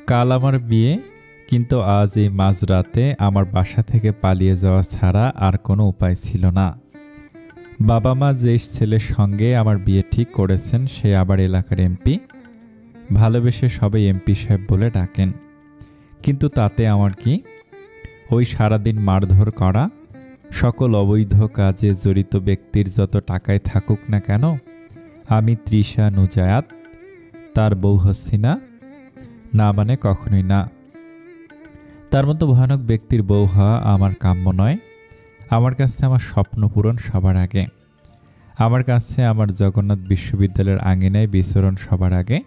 কাল আমার বিয়ে, কিন্তু আজ এই মাঝরাতে আমার বাসা থেকে পালিয়ে যাওয়া ছাড়া আর কোনো উপায় ছিল না। বাবা মা যে ছেলের সঙ্গে আমার বিয়ে ঠিক করেছেন সে আবার এলাকার এমপি। ভালোবেসে সবাই এমপি সাহেব বলে ডাকেন। কিন্তু তাতে আমার কি? ওই সারাদিন মারধর করা, সকল অবৈধ কাজে জড়িত ব্যক্তির যত টাকায় থাকুক না কেন, আমি তৃষা নুজায়াত তার বউ হচ্ছি না, না মানে কখনোই না। তার মতো ভয়ানক ব্যক্তির বউ হওয়া আমার কাম্য নয়। আমার কাছে আমার স্বপ্ন পূরণ সবার আগে। আমার কাছে আমার জগন্নাথ বিশ্ববিদ্যালয়ের আঙিনায় বিচরণ সবার আগে।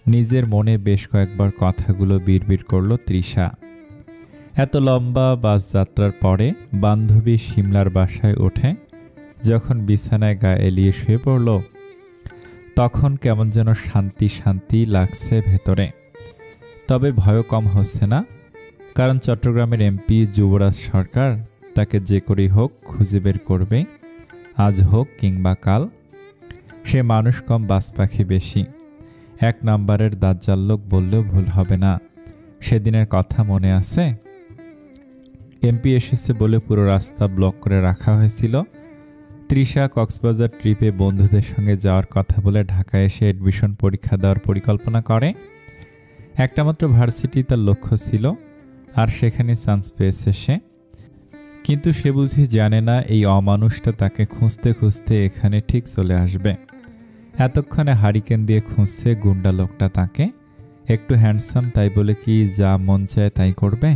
নিজের মনে বেশ কয়েকবার কথাগুলো বিড়বিড় করল তৃষা। এত লম্বা বাস যাত্রার পরে বান্ধবী সিমলার বাসায় ওঠে যখন বিছানায় গা এলিয়ে শুয়ে পড়ল, তখন কেমন যেন শান্তি শান্তি লাগছে ভেতরে। তবে ভয়ও কম হচ্ছে না, কারণ চট্টগ্রামের এমপি যুবরাজ সরকার তাকে যে করেই হোক খুঁজে বের করবে, আজ হোক কিংবা কাল। সে মানুষ কম বাজ পাখি বেশি, এক নাম্বারের দাজ্জাল লোক বললেও ভুল হবে না। সেদিনের কথা মনে আছে? এমপি এসেছে বলে পুরো রাস্তা ব্লক করে রাখা হয়েছিল। তৃষা কক্সবাজার ট্রিপে বন্ধুদের সঙ্গে যাওয়ার কথা বলে ঢাকায় এসে অ্যাডমিশন পরীক্ষা দেওয়ার পরিকল্পনা করে। একটা মাত্র ভার্সিটি তার লক্ষ্য ছিল, আর সেখানে চান্স পেয়েছে সে। কিন্তু সে বুঝি জানে না এই অমানুষটা তাকে খুঁজতে খুঁজতে এখানে ঠিক চলে আসবে। এতক্ষণে হারিকেন দিয়ে খুঁজছে গুন্ডা লোকটা তাকে। একটু হ্যান্ডসাম তাই বলে কি যা মন চায় তাই করবে?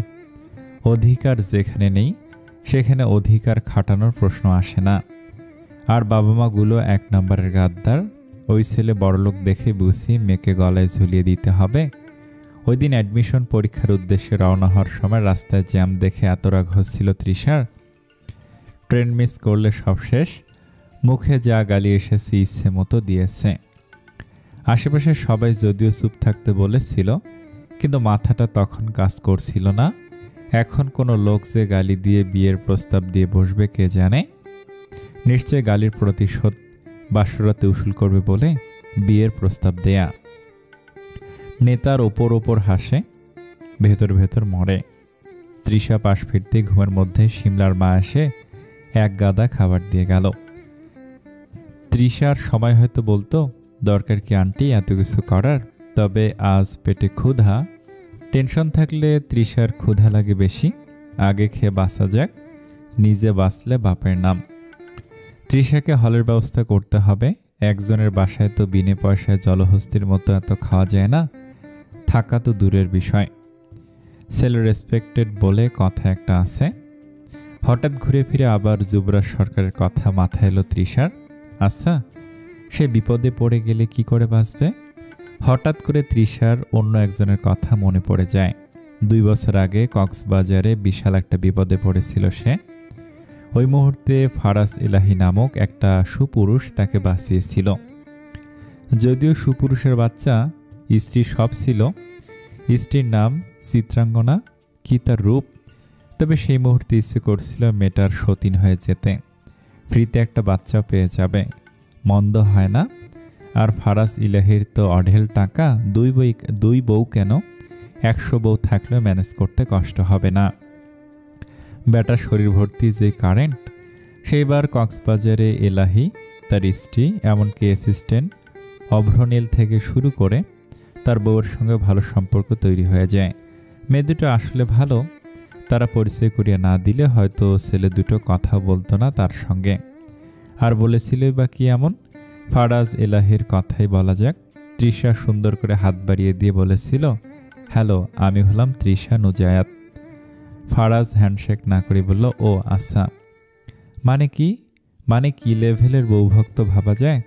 অধিকার যেখানে নেই সেখানে অধিকার খাটানোর প্রশ্ন আসে না। আর বাবা মাগুলো এক নম্বরের গাদ্দার। ওই ছেলে বড়লোক দেখে বুঝি মেয়েকে গলায় ঝুলিয়ে দিতে হবে। ওই দিন অ্যাডমিশন পরীক্ষার উদ্দেশ্যে রওনা হওয়ার সময় রাস্তায় জ্যাম দেখে এত রাগ হচ্ছিল তৃষার। ট্রেন মিস করলে সব শেষ। মুখে যা গালি এসেছে ইচ্ছে মতো দিয়েছে। আশেপাশে সবাই যদিও চুপ থাকতে বলেছিল, কিন্তু মাথাটা তখন কাজ করছিল না। এখন কোনো লোক যে গালি দিয়ে বিয়ের প্রস্তাব দিয়ে বসবে কে জানে। নিশ্চয় গালির প্রতিশোধ বাসরাতে উসুল করবে বলে বিয়ের প্রস্তাব দেয়া। নেতার ওপর ওপর হাসে, ভেতর ভেতর মরে। তৃষা পাশ ফিরতে ঘুমের মধ্যে সিমলার মা এসে এক গাদা খাবার দিয়ে গেল। তৃষার সময় হয়তো বলতো, দরকার কি আন্টি এত কিছু করার? তবে আজ পেটে ক্ষুধা। টেনশন থাকলে তৃষার ক্ষুধা লাগে বেশি। আগে খেয়ে বাঁচা যাক, নিজে বাঁচলে বাপের নাম। তৃষাকে হলের ব্যবস্থা করতে হবে। একজনের বাসায় তো বিনে পয়সায় জলহস্তির মতো এত খাওয়া যায় না। থাকা তো দূরের বিষয়। সেল রেসপেক্টেড বলে কথা একটা আছে। হঠাৎ ঘুরে ফিরে আবার যুবরাজ সরকারের কথা মাথায় এলো তৃষার। আচ্ছা, সে বিপদে পড়ে গেলে কি করে বাঁচবে? হঠাৎ করে তৃষার অন্য একজনের কথা মনে পড়ে যায়। 2 বছর আগে কক্সবাজারে বিশাল একটা বিপদে পড়েছিল সে। ওই মুহূর্তে ফারাজ এলাহি নামক একটা সুপুরুষ তাকে বাঁচিয়েছিল। যদিও সুপুরুষের বাচ্চা, স্ত্রী সব ছিল। স্ত্রীর নাম চিত্রাঙ্গনা। কি তার রূপ! তবে সেই মুহূর্তে ইচ্ছে করছিল মেয়েটার সতীন হয়ে যেতে। ফ্রিতে একটা বাচ্চা পেয়ে যাবে, মন্দ হয় না। আর ফারাজ ইলাহির তো অঢেল টাকা, 2 বউ কেন, 100 বউ থাকলেও ম্যানেজ করতে কষ্ট হবে না। বেটার শরীর ভর্তি যে কারেন্ট। সেইবার কক্সবাজারে এলাহি, তার স্ত্রী, এমনকি অ্যাসিস্ট্যান্ট অভ্রনীল থেকে শুরু করে তার বউয়ের সঙ্গে ভালো সম্পর্ক তৈরি হয়ে যায়। মেয়ে দুটো আসলে ভালো। তারা পরিচয় করিয়ে না দিলে হয়তো ছেলে দুটো কথা বলতো না তার সঙ্গে। আর বলেছিলই বা কি এমন? ফারাজ এলাহির কথাই বলা যাক। তৃষা সুন্দর করে হাত বাড়িয়ে দিয়ে বলেছিল, হ্যালো, আমি হলাম তৃষা নুজায়াত। ফারাজ হ্যান্ডশেক না করে বলল, ও আচ্ছা। মানে কি লেভেলের বউভক্ত ভাবা যায়?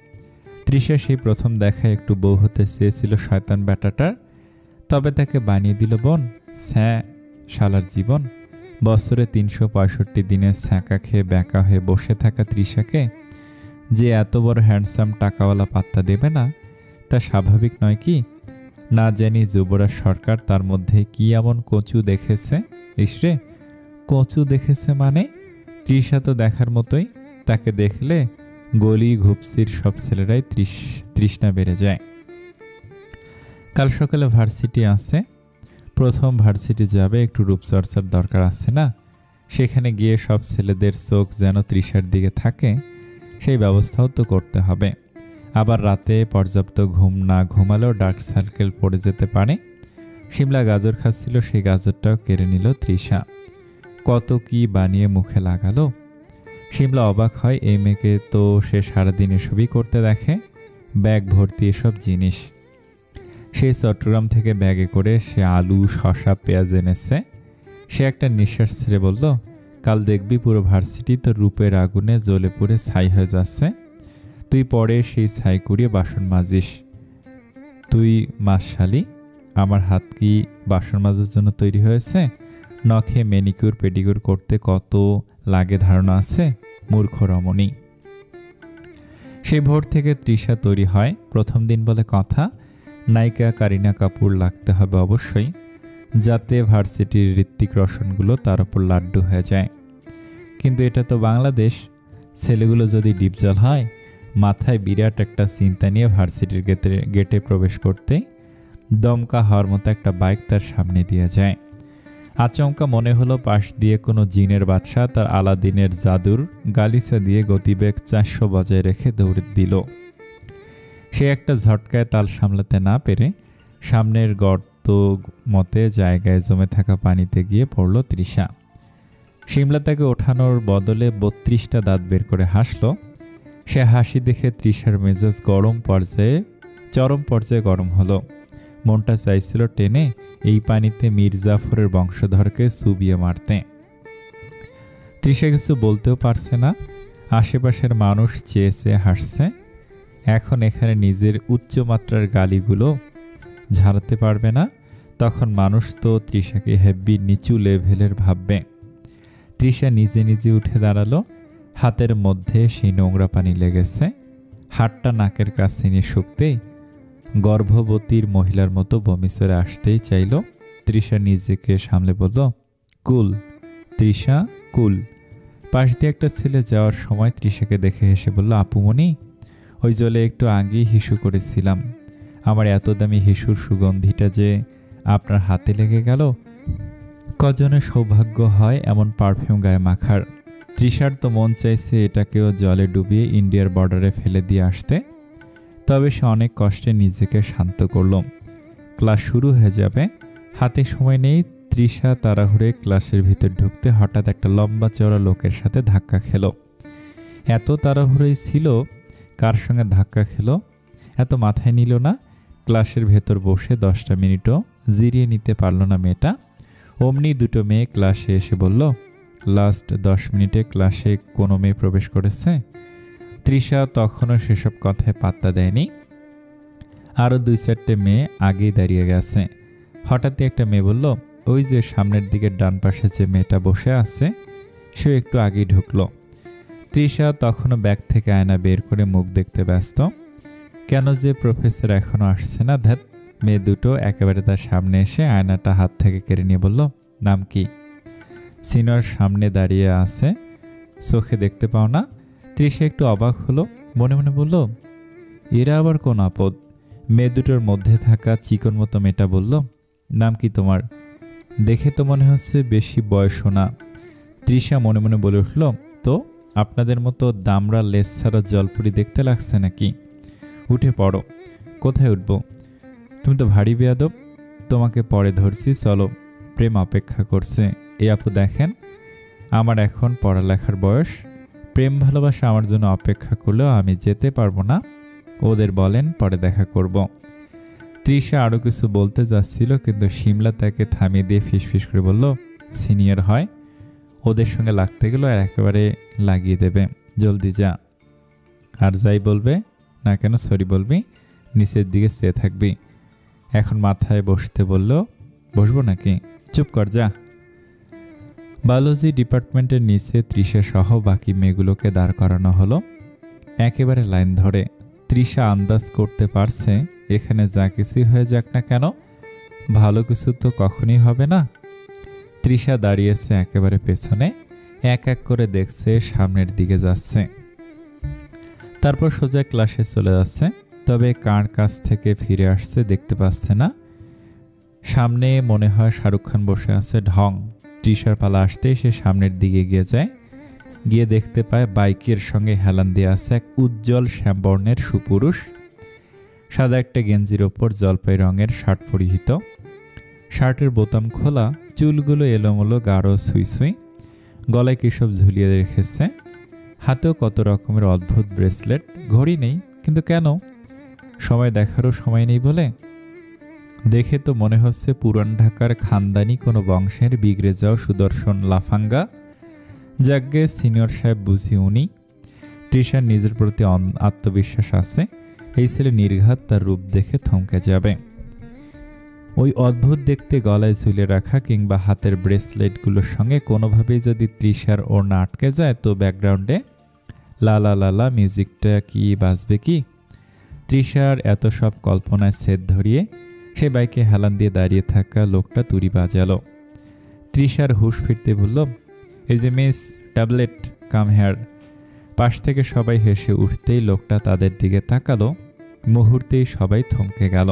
তৃষা সেই প্রথম দেখায় একটু বউ হতে চেয়েছিল শয়তান ব্যাটাটার। তবে তাকে বানিয়ে দিল বোন। শালার জীবন। বছরে 365 দিনে ছ্যাঁকা খেয়ে ব্যাকা হয়ে বসে থাকা তৃষাকে যে এত বড় হ্যান্ডসাম টাকাওয়ালা পাত্তা দেবে না, তা স্বাভাবিক নয় কি? না জানি যুবরাজ সরকার তার মধ্যে কি এমন কচু দেখেছে। ইসরে, কচু দেখেছে মানে? তৃষা তো দেখার মতোই। তাকে দেখলে গলি ঘুপসির সব ছেলেরাই তৃষ্ণা বেড়ে যায়। কাল সকালে ভার্সিটি আছে, প্রথম ভার্সিটি যাবে, একটু রূপচর্চার দরকার আছে না? সেখানে গিয়ে সব ছেলেদের চোখ যেন তৃষার দিকে থাকে সেই ব্যবস্থাও তো করতে হবে। আবার রাতে পর্যাপ্ত ঘুম না ঘুমালেও ডার্ক সার্কেল পড়ে যেতে পারে। শিমলা গাজর খাচ্ছিল, সেই গাজরটাও কেড়ে নিল তৃষা। কত কি বানিয়ে মুখে লাগালো। শিমলা অবাক হয়, এই মেয়েকে তো সে সারাদিন এসবই করতে দেখে, ব্যাগ ভর্তি এসব জিনিস। সেই চট্টগ্রাম থেকে ব্যাগে করে সে আলু, শসা, পেঁয়াজ এনেছে। সে একটা নিঃশ্বাস ছেড়ে বলল, কাল দেখবি পুরো ভার্সিটি তো রূপের আগুনে জ্বলে পুড়ে ছাই হয়ে যাচ্ছে। তুই পরে সেই ছাই কুড়িয়ে বাসন মাজিস। তুই মাসশালি, আমার হাত কি বাসন মাজার জন্য তৈরি হয়েছে? নখে ম্যানিকিউর পেডিকিউর করতে কত লাগে ধারণা আছে? মূর্খ রমণী। সেই ভোর থেকে তৃষা তৈরি হয়। প্রথম দিন বলে কথা, নায়িকা কারিনা কাপুর লাগতে হবে অবশ্যই, যাতে ভার্সিটির ঋত্বিক রোশনগুলো তার উপর লাড্ডু হয়ে যায়। কিন্তু এটা তো বাংলাদেশ, ছেলেগুলো যদি ডিপজল হয়, মাথায় বিরাট একটা চিন্তা নিয়ে ভার্সিটির গেটে প্রবেশ করতে দমকা হওয়ার মতো একটা বাইক তার সামনে দিয়ে যায়। আচমকা মনে হলো পাশ দিয়ে কোনো জিনের বাদশা তার আলাদিনের জাদুর গালিচা দিয়ে গতিবেগ 400 বজায় রেখে দৌড়ে দিল। সে একটা ঝটকায় তাল সামলাতে না পেরে সামনের গর্ত মতে জায়গায় জমে থাকা পানিতে গিয়ে পড়ল তৃষা। শিমলা তাকে ওঠানোর বদলে 32টা দাঁত বের করে হাসল। সে হাসি দেখে তৃষার মেজাজ চরম পর্যায়ে গরম হলো। মনটা চাইছিল টেনে এই পানিতে মীর জাফরের বংশধরকে চুবিয়ে মারতে। তৃষা কিছু বলতেও পারছে না। আশেপাশের মানুষ চেয়ে চেয়ে হাসছে। এখন এখানে নিজের উচ্চমাত্রার গালিগুলো ঝাড়তে পারবে না, তখন মানুষ তো তৃষাকে হেব্বি নিচু লেভেলের ভাববে। তৃষা নিজে নিজে উঠে দাঁড়ালো। হাতের মধ্যে সেই নোংরা পানি লেগেছে। হাতটা নাকের কাছে নিয়ে শুকতেই গর্ভবতীর মহিলার মতো বমি চলে আসতেই চাইল। তৃষা নিজেকে সামলে বলল, কুল তৃষা, কুল। পাশ দিয়ে একটা ছেলে যাওয়ার সময় তৃষাকে দেখে হেসে বলল, আপুমণি, ওই জলে একটু আগেই হিসু করেছিলাম। আমার এত দামি হিসুর সুগন্ধিটা যে আপনার হাতে লেগে গেল। কজনের সৌভাগ্য হয় এমন পারফিউম গায়ে মাখার। তৃষার তো মন চাইছে এটাকেও জলে ডুবিয়ে ইন্ডিয়ার বর্ডারে ফেলে দিয়ে আসতে। তবে সে অনেক কষ্টে নিজেকে শান্ত করল। ক্লাস শুরু হয়ে যাবে, হাতে সময় নেই। তৃষা তাড়াহুড়ে ক্লাসের ভিতর ঢুকতে হঠাৎ একটা লম্বা চওড়া লোকের সাথে ধাক্কা খেল। এত তাড়াহুড়োই ছিল, কার সঙ্গে ধাক্কা খেলো এত মাথায় নিল না। ক্লাসের ভেতর বসে 10টা মিনিটও জিরিয়ে নিতে পারল না মেয়েটা। অমনি দুটো মেয়ে ক্লাসে এসে বলল, লাস্ট 10 মিনিটে ক্লাসে কোনো মেয়ে প্রবেশ করেছে? তৃষা তখনও সেসব কথায় পাত্তা দেয়নি। আরও 2-4টে মেয়ে আগেই দাঁড়িয়ে গেছে। হঠাৎই একটা মেয়ে বলল, ওই যে সামনের দিকের ডান পাশে যে মেয়েটা বসে আছে সে একটু আগেই ঢুকলো। তৃষা তখনও ব্যাগ থেকে আয়না বের করে মুখ দেখতে ব্যস্ত। কেন যে প্রফেসর এখনও আসছে না, ধ্যাত। মেয়ে দুটো একেবারে তার সামনে এসে আয়নাটা হাত থেকে কেড়ে নিয়ে বলল, নাম কি? সিনিয়র সামনে দাঁড়িয়ে আছে, চোখে দেখতে পাও না? তৃষা একটু অবাক হলো, মনে মনে বলল, এরা আবার কোন আপদ? মেয়ে দুটোর মধ্যে থাকা চিকন মতো মেয়েটা বলল, নাম কি তোমার? দেখে তো মনে হচ্ছে বেশি বয়সও না। তৃষা মনে মনে বলে উঠল, তো আপনাদের মতো দামড়া লেজ ছাড়া জলপুরি দেখতে লাগছে নাকি? উঠে পড়ো। কোথায় উঠবো? তুমি তো ভারী বেয়াদব, তোমাকে পরে ধরছি, চলো। প্রেম অপেক্ষা করছে। এই আপু দেখেন, আমার এখন পড়ালেখার বয়স, প্রেম ভালোবাসা আমার জন্য অপেক্ষা করলেও আমি যেতে পারবো না। ওদের বলেন পরে দেখা করব। তৃষা আরও কিছু বলতে যাচ্ছিল, কিন্তু শিমলা তাকে থামিয়ে দিয়ে ফিসফিস করে বলল, সিনিয়র হয়, ওদের সঙ্গে লাগতে গেল আর একেবারে লাগিয়ে দেবে, জলদি যা। আর যাই বলবে না কেন সরি বলবি, নিচের দিকে চেয়ে থাকবি। এখন মাথায় বসতে বলল, বসবো নাকি? চুপ কর, যা। বায়োলজি ডিপার্টমেন্টের নিচে তৃষা সহ বাকি মেয়েগুলোকে দাঁড় করানো হলো একেবারে লাইন ধরে। তৃষা আন্দাজ করতে পারছে এখানে যা কিছুই হয়ে যাক না কেন, ভালো কিছু তো কখনই হবে না। তৃষা দাঁড়িয়েছে একেবারে পেছনে, এক এক করে দেখছে সামনের দিকে যাচ্ছে, তারপর সোজা ক্লাসে চলে যাচ্ছে। তবে কার কাছ থেকে ফিরে আসছে দেখতে পাচ্ছে না। সামনে মনে হয় শাহরুখ খান বসে আছে। ঢং। তৃষার পালা আসতেই সে সামনের দিকে গিয়ে যায়। গিয়ে দেখতে পায় বাইকের সঙ্গে হেলান দিয়ে আছে এক উজ্জ্বল শ্যামবর্ণের সুপুরুষ। সাদা একটা গেঞ্জির ওপর জলপাই রঙের শার্ট পরিহিত, শার্টের বোতাম খোলা, চুলগুলো এলোমেলো, গাঢ় সুই সুই, গলায় কিসব ঝুলিয়ে রেখেছে, হাতেও কত রকমের অদ্ভুত ব্রেসলেট। ঘড়ি নেই, কিন্তু কেন? সময় দেখারও সময় নেই বলে? দেখে তো মনে হচ্ছে পুরান ঢাকার খানদানি কোনো বংশের বিগড়ে যাওয়া সুদর্শন লাফাঙ্গা। যাজ্ঞে সিনিয়র সাহেব বুঝি উনি। তৃষার নিজের প্রতি আত্মবিশ্বাস আছে। এই ছেলে নির্ঘাত তার রূপ দেখে থমকে যাবে। ওই অদ্ভুত দেখতে গলায় ঝুলে রাখা কিংবা হাতের ব্রেসলেটগুলোর সঙ্গে কোনোভাবেই যদি তৃষার ওড়না আটকে যায় তো ব্যাকগ্রাউন্ডে লালা লালা মিউজিকটা কি বাজবে কি? তৃষার এত সব কল্পনায় ছেদ ধরিয়ে সে বাইকে হেলান দিয়ে দাঁড়িয়ে থাকা লোকটা তুড়ি বাজালো। তৃষার হুঁশ ফিরতে বলল, এই যে মিস ট্যাবলেট, কাম হেয়ার। পাশ থেকে সবাই হেসে উঠতেই লোকটা তাদের দিকে তাকালো। মুহূর্তেই সবাই থমকে গেল।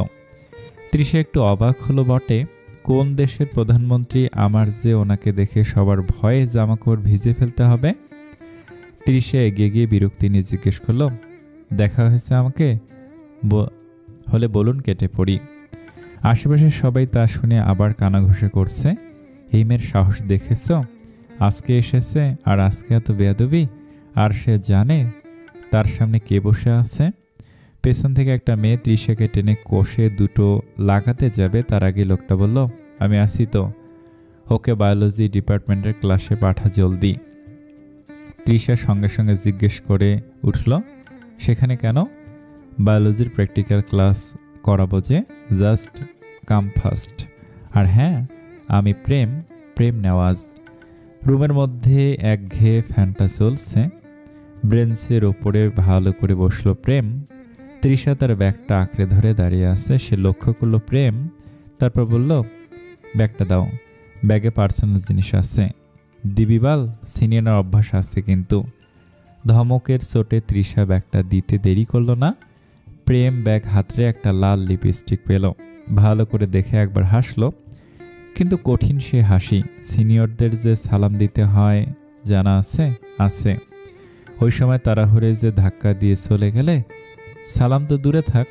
তৃষা একটু অবাক হলো বটে। কোন দেশের প্রধানমন্ত্রী আমার যে ওনাকে দেখে সবার ভয়ে জামাকাপড় ভিজে ফেলতে হবে? তৃষা এগিয়ে গিয়ে বিরক্তি নিয়ে জিজ্ঞেস করল, দেখা হয়েছে আমাকে? হলে বলুন, কেটে পড়ি। আশেপাশে সবাই তা শুনে আবার কানাঘুষে করছে। এই মেয়ের সাহস দেখেছ? আজকে এসেছে আর আজকে এত বেয়াদবি। আর সে জানে তার সামনে কে বসে আছে। পেছন থেকে একটা মেয়ে তৃষাকে টেনে কষে দুটো লাগাতে যাবে, তার আগে লোকটা বলল, আমি আসি তো, ওকে বায়োলজি ডিপার্টমেন্টের ক্লাসে পাঠা জলদি। তৃষা সঙ্গে সঙ্গে জিজ্ঞেস করে উঠল, সেখানে কেন? বায়োলজির প্র্যাকটিক্যাল ক্লাস করাবো যে, জাস্ট কাম ফার্স্ট। আর হ্যাঁ, আমি প্রেম নেওয়াজ। রুমের মধ্যে একঘেয়ে ফ্যানটা চলছে। ব্রেঞ্চের ওপরে ভালো করে বসলো প্রেম। তৃষা তার ব্যাগটা আঁকড়ে ধরে দাঁড়িয়ে আছে। সে লক্ষ্য করলো প্রেম, তারপর বলল, ব্যাগটা দাও, ব্যাগে পার্সোনাল জিনিস আছে। দিবিবাল, সিনিয়রের অভ্যাস আছে কিন্তু। ধমকের চোটে তৃষা ব্যাগটা দিতে দেরি করলো না। প্রেম ব্যাগ হাতড়ে একটা লাল লিপস্টিক পেল। ভালো করে দেখে একবার হাসলো, কিন্তু কঠিন সে হাসি। সিনিয়রদের যে সালাম দিতে হয় জানা আছে। ওই সময় তাড়াহুড়ে যে ধাক্কা দিয়ে চলে গেলে সালাম তো দূরে থাক,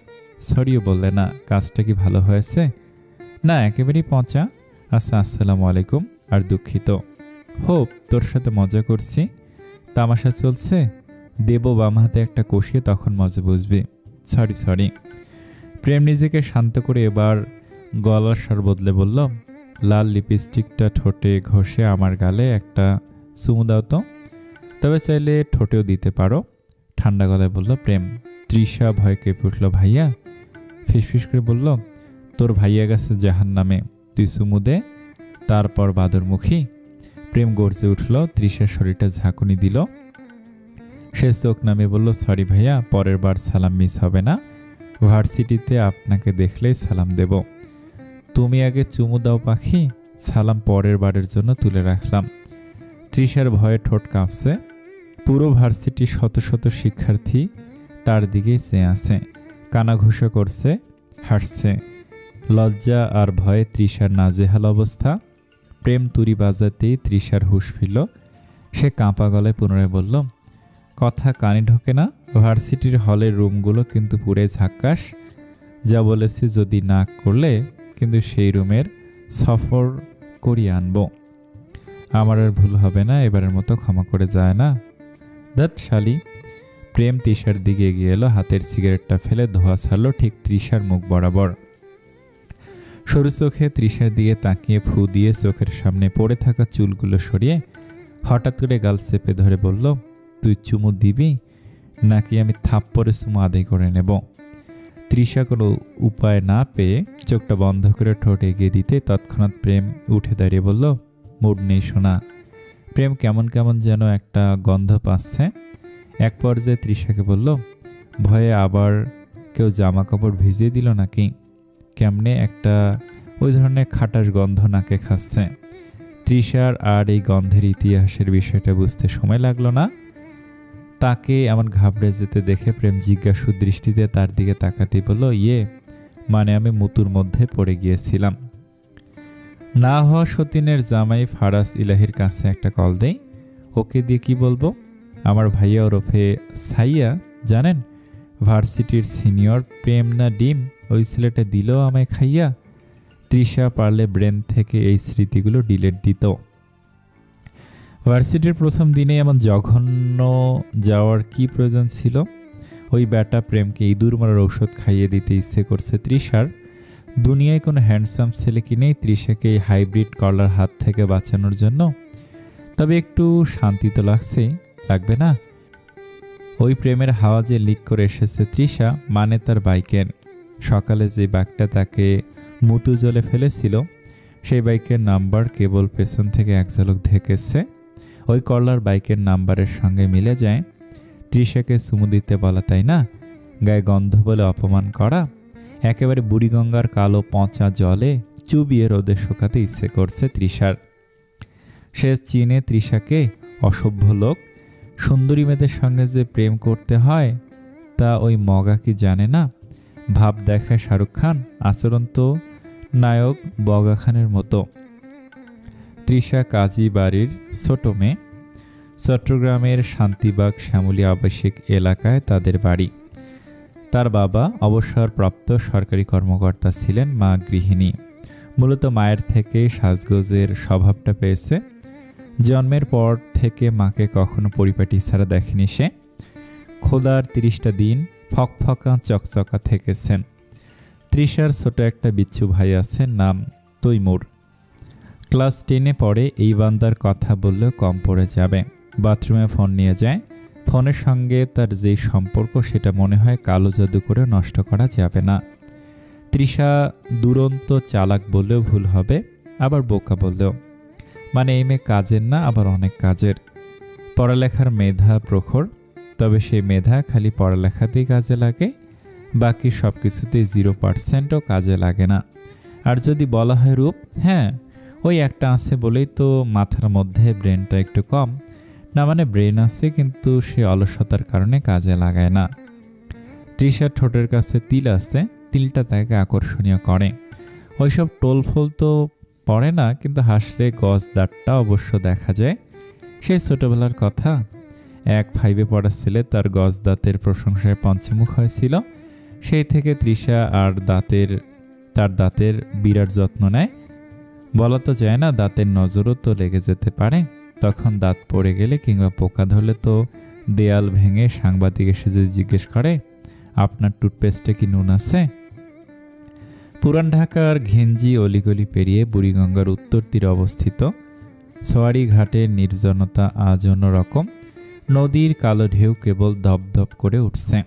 সরিও বললে না। কাজটা কি ভালো হয়েছে? না, একেবারেই পচা। আচ্ছা, আসসালামু আলাইকুম। আর দুঃখিত। হোপ তোর সাথে মজা করছি, তামাশা চলছে। দেব বাম হাতে একটা কষিয়ে, তখন মজা বুঝবি। সরি। প্রেম নিজেকে শান্ত করে এবার গলার স্বর বদলে বলল, লাল লিপস্টিকটা ঠোঁটে ঘষে আমার গালে একটা চুমু দাও তো। তবে চাইলে ঠোঁটেও দিতে পারো, ঠান্ডা গলায় বলল প্রেম। তৃষা ভয় কেঁপে উঠল। ভাইয়া? ফিসফিস করে বলল, তোর ভাইয়া গেছে জাহান্নামে, তুই চুমু দে, তারপর বাদরমুখী। প্রেম গর্জে উঠল। তৃষার শরীরটা ঝাঁকুনি দিল। সে চোখ নামে বলল, সরি ভাইয়া, পরের বার সালাম মিস হবে না। ভার্সিটিতে আপনাকে দেখলেই সালাম দেব। তুমি আগে চুমু দাও পাখি, সালাম পরের বারের জন্য তুলে রাখলাম। তৃষার ভয়ে ঠোঁট কাঁপছে। পুরো ভার্সিটি শত শত শিক্ষার্থী তার দিকেই চেয়ে আছে, কানাঘুষো করছে, হাসছে। লজ্জা আর ভয়ে তৃষার নাজেহাল অবস্থা। প্রেম তুড়ি বাজাতেই তৃষার হুঁশ ফিরল। সে কাঁপা গলায় পুনরায় বলল, কথা কানে ঢোকে না। ভার্সিটির হলের রুমগুলো কিন্তু পুরে ঝাক্কাস। যা বলেছি যদি না করলে কিন্তু সেই রুমের সফর করিয়ে আনবো। আমার আর ভুল হবে না, এবারের মতো ক্ষমা করে যায় না। ধ্যাৎ শালি। প্রেম তৃষার দিকে এগিয়ে এলো, হাতের সিগারেটটা ফেলে ধোঁয়া ছাড়লো ঠিক তৃষার মুখ বরাবর। সরু চোখে তৃষার দিকে তাকিয়ে ফু দিয়ে চোখের সামনে পড়ে থাকা চুলগুলো সরিয়ে হঠাৎ করে গাল চেপে ধরে বলল, তুই চুমু দিবি নাকি আমি থাপ্পড়ে চুমু আদায় করে নেব? তৃষা কোনো উপায় না পেয়ে চোখটা বন্ধ করে ঠোঁট এগিয়ে দিতে তৎক্ষণাৎ প্রেম উঠে দাঁড়িয়ে বলল, মুড নেই শোনা। প্রেম কেমন কেমন যেন একটা গন্ধ পাচ্ছে। এক পর্যায়ে তৃষাকে বলল, ভয়ে আবার কেউ জামা কাপড় ভিজিয়ে দিল নাকি? কেমনে একটা ওই ধরনের খাটাস গন্ধ নাকে খাচ্ছে। তৃষার আর এই গন্ধের ইতিহাসের বিষয়টা বুঝতে সময় লাগলো না। তাকে এমন ঘাবড়ে যেতে দেখে প্রেম জিজ্ঞাসু দৃষ্টিতে তার দিকে তাকাতেই বলল, ইয়ে মানে আমি মুতুর মধ্যে পড়ে গিয়েছিলাম। না হওয়া সতীনের জামাই ফারাস ইলাহির কাছে একটা কল দেই। ওকে দিয়ে কি বলবো? আমার ভাইয়া ওরফে সাইয়া, জানেন, ভার্সিটির সিনিয়র, প্রেম না ডিম, ওই ছেলেটা দিল আমায় খাইয়া। তৃষা পারলে ব্রেন থেকে এই স্মৃতিগুলো ডিলিট দিত। ভার্সিটির প্রথম দিনে এমন জঘন্য যাওয়ার কি প্রয়োজন ছিল? ওই ব্যাটা প্রেমকে ইঁদুর মারার ঔষধ খাইয়ে দিতে ইচ্ছে করছে তৃষার। দুনিয়ায় কোনো হ্যান্ডসাম ছেলে কি নেই তৃষাকে এই হাইব্রিড কলার হাত থেকে বাঁচানোর জন্য? তবে একটু শান্তি তো লাগবে না? ওই প্রেমের হাওয়া যে লিক করে এসেছে তৃষা, মানে তার বাইকের। সকালে যে বাইকটা তাকে মুতু জলে ফেলেছিল সেই বাইকের নাম্বার কেবল পেছন থেকে এক ঝলক দেখেছে। ওই কলার বাইকের নাম্বারের সঙ্গে মিলে যায়। তৃষাকে চুমু দিতে বলা, তাই না? গায়ে গন্ধ বলে অপমান করা। একেবারে বুড়িগঙ্গার কালো পচা জলে চুবিয়ে রোদে শুকাতে ইচ্ছে করছে তৃষার। সে চিনে তৃষাকে, অসভ্য লোক। সুন্দরী মেয়েদের সঙ্গে যে প্রেম করতে হয় তা ওই মগা কি জানে না? ভাব দেখায় শাহরুখ খান, আচরণ তো নায়ক বগা খানের মতো। তৃষা কাজী বাড়ির ছোট মেয়ে। চট্টগ্রামের শান্তিবাগ শ্যামলী আবাসিক এলাকায় তাদের বাড়ি। তার বাবা অবসরপ্রাপ্ত সরকারি কর্মকর্তা ছিলেন, মা গৃহিণী। মূলত মায়ের থেকে সাজগোজের স্বভাবটা পেয়েছে। জন্মের পর থেকে মাকে কখনো পরিপাটি ছাড়া দেখেনি সে। খোদার 30টা দিন ফকফকা চকচকা থেকেছেন। তৃষার ছোট একটা বিচ্ছু ভাই আছে, নাম তৈমুর। ক্লাস 10-এ পড়ে। এই বান্দার কথা বললেও কম পড়ে যাবে। বাথরুমে ফোন নিয়ে যায়। ফোনের সঙ্গে তার যেই সম্পর্ক সেটা মনে হয় কালো জাদু করে নষ্ট করা যাবে না। তৃষা দুরন্ত চালাক বললেও ভুল হবে, আবার বোকা বললেও। মানে এই মেয়ে কাজের না, আবার অনেক কাজের। পড়ালেখার মেধা প্রখর, তবে সেই মেধা খালি পড়ালেখাতেই কাজে লাগে, বাকি সব কিছুতেই 0%ও কাজে লাগে না। আর যদি বলা হয় রূপ, হ্যাঁ ওই একটা আছে বলেই তো মাথার মধ্যে ব্রেনটা একটু কম। না মানে ব্রেন আছে কিন্তু সে অলসতার কারণে কাজে লাগায় না। তৃষার ঠোঁটের কাছে তিল আছে, তিলটা তাকে আকর্ষণীয় করে। ওইসব টোলফোল তো পড়ে না, কিন্তু হাসলে গজ দাঁতটা অবশ্য দেখা যায়। সেই ছোটবেলার কথা, 1-5-এ পড়া ছেলে তার গজ দাঁতের প্রশংসায় পঞ্চমুখ হয়েছিল। সেই থেকে তৃষা আর তার দাঁতের বিরাট যত্ন নেয়। বলা তো যায় না, দাঁতের নজরও তো লেগে যেতে পারে। তখন দাঁত পড়ে গেলে কিংবা পোকা ধরলে তো দেয়াল ভেঙে সাংবাদিক এসে যে জিজ্ঞেস করে, আপনার টুথপেস্টে কি নুন আছে? পুরান ঢাকার ঘিঞ্জি অলিগলি পেরিয়ে বুড়িগঙ্গার উত্তর তীরে অবস্থিত সোয়ারি ঘাটের নির্জনতা আজ অন্যরকম। নদীর কালো ঢেউ কেবল ধপধপ করে উঠছে।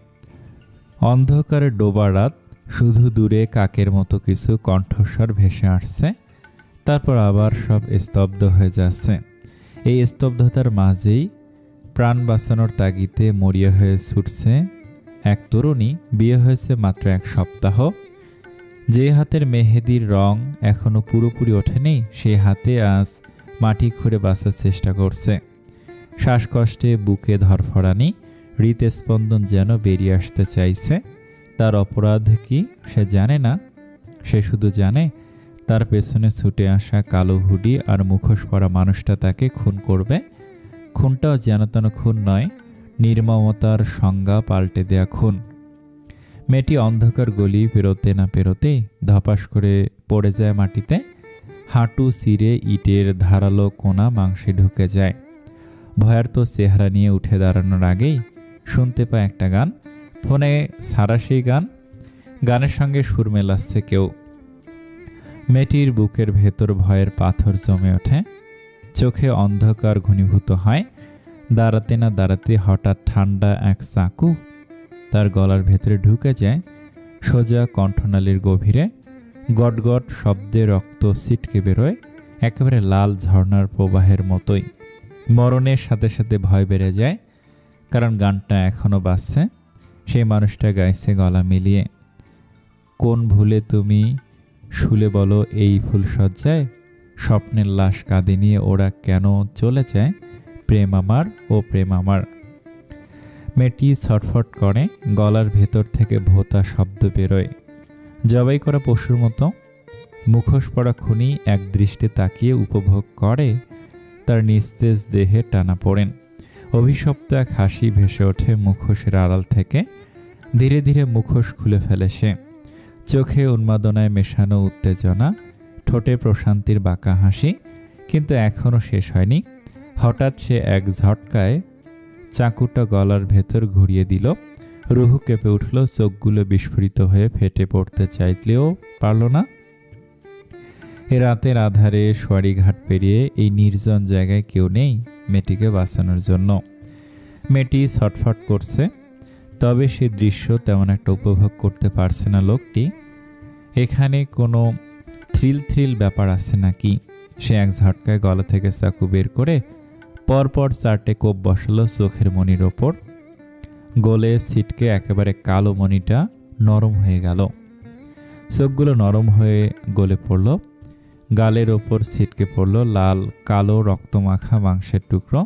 অন্ধকারে ডোবা রাত, শুধু দূরে কাকের মতো কিছু কণ্ঠস্বর ভেসে আসছে, তারপর আবার সব স্তব্ধ হয়ে যাচ্ছে। এই স্তব্ধতার মাঝেই প্রাণ বাঁচানোর তাগিদে মরিয়া হয়ে ছুটছে এক তরুণী। বিয়ে হয়েছে মাত্র 1 সপ্তাহ। যে হাতের মেহেদির রং এখনো পুরোপুরি ওঠেনি, সেই হাতে আজ মাটি খুঁড়ে বাঁচার চেষ্টা করছে। শ্বাসকষ্টে বুকে ধরফরানি, হৃদস্পন্দন যেন বেরিয়ে আসতে চাইছে। তার অপরাধ কি সে জানে না। সে শুধু জানে তার পেছনে ছুটে আসা কালো হুডি আর মুখোশ পরা মানুষটা তাকে খুন করবে। খুনটাও যেন তেন খুন নয়, নির্মমতার সংজ্ঞা পাল্টে দেয়া খুন। মেয়েটি অন্ধকার গলি পেরোতে না পেরোতেই ধপাস করে পড়ে যায় মাটিতে। হাঁটু চিরে ইটের ধারালো কোনা মাংসে ঢুকে যায়। ভয়ার্ত চেহারা নিয়ে উঠে দাঁড়ানোর আগেই শুনতে পায় একটা গান। ফোনে সারা সেই গান, গানের সঙ্গে সুর মেলাচ্ছে কেউ। মেয়েটির বুকের ভেতর ভয়ের পাথর জমে ওঠে, চোখে অন্ধকার ঘনীভূত হয়। দাঁড়াতে না দাঁড়াতে হঠাৎ ঠান্ডা এক চাকু তার গলার ভেতরে ঢুকে যায়, সোজা কণ্ঠনালীর গভীরে। গটগট শব্দে রক্ত ছিটকে বেরোয়, একেবারে লাল ঝর্ণার প্রবাহের মতোই। মরণের সাথে সাথে ভয় বেড়ে যায়, কারণ গানটা এখনো বাজছে। সেই মানুষটা গাইছে গলা মিলিয়ে, কোন ভুলে তুমি শুলে বলো এই ফুলসজ্জায়, স্বপ্নের লাশ কাঁধে নিয়ে ওরা কেন চলে যায়, প্রেম আমার ও প্রেম আমার। মেয়েটি ছটফট করে, গলার ভেতর থেকে ভোঁতা শব্দ বেরোয়। জবাই করা পশুর মতো মুখোশ পরা খুনি এক দৃষ্টে তাকিয়ে উপভোগ করে তার নিস্তেজ দেহে টানাপোড়েন। অভিশপ্ত এক হাসি ভেসে ওঠে মুখোশের আড়াল থেকে। ধীরে ধীরে মুখোশ খুলে ফেলে সে। চোখে উন্মাদনায় মেশানো উত্তেজনা, ঠোঁটে প্রশান্তির বাঁকা হাসি। কিন্তু এখনও শেষ হয়নি। হঠাৎ সে এক ঝটকায় চাকুটা গলার ভেতর ঘুরিয়ে দিল। রুহু কেঁপে উঠল, চোখগুলো বিস্ফোরিত হয়ে ফেটে পড়তে চাইলেও পারল না। এ রাতের আধারে সোয়ারিঘাট পেরিয়ে এই নির্জন জায়গায় কেউ নেই মেয়েটিকে বাঁচানোর জন্য। মেয়েটি ছটফট করছে, তবে সে দৃশ্য তেমন একটা উপভোগ করতে পারছে না লোকটি। এখানে কোনো থ্রিল ব্যাপার আছে নাকি? সে এক ঝটকায় গলা থেকে চাকু বের করে পরপর 4টে কোপ বসালো চোখের মণির ওপর। গলে ছিটকে একেবারে কালো মণিটা নরম হয়ে গেল। চোখগুলো নরম হয়ে গলে পড়ল। গালের ওপর ছিটকে পড়ল লাল কালো রক্তমাখা মাংসের টুকরো।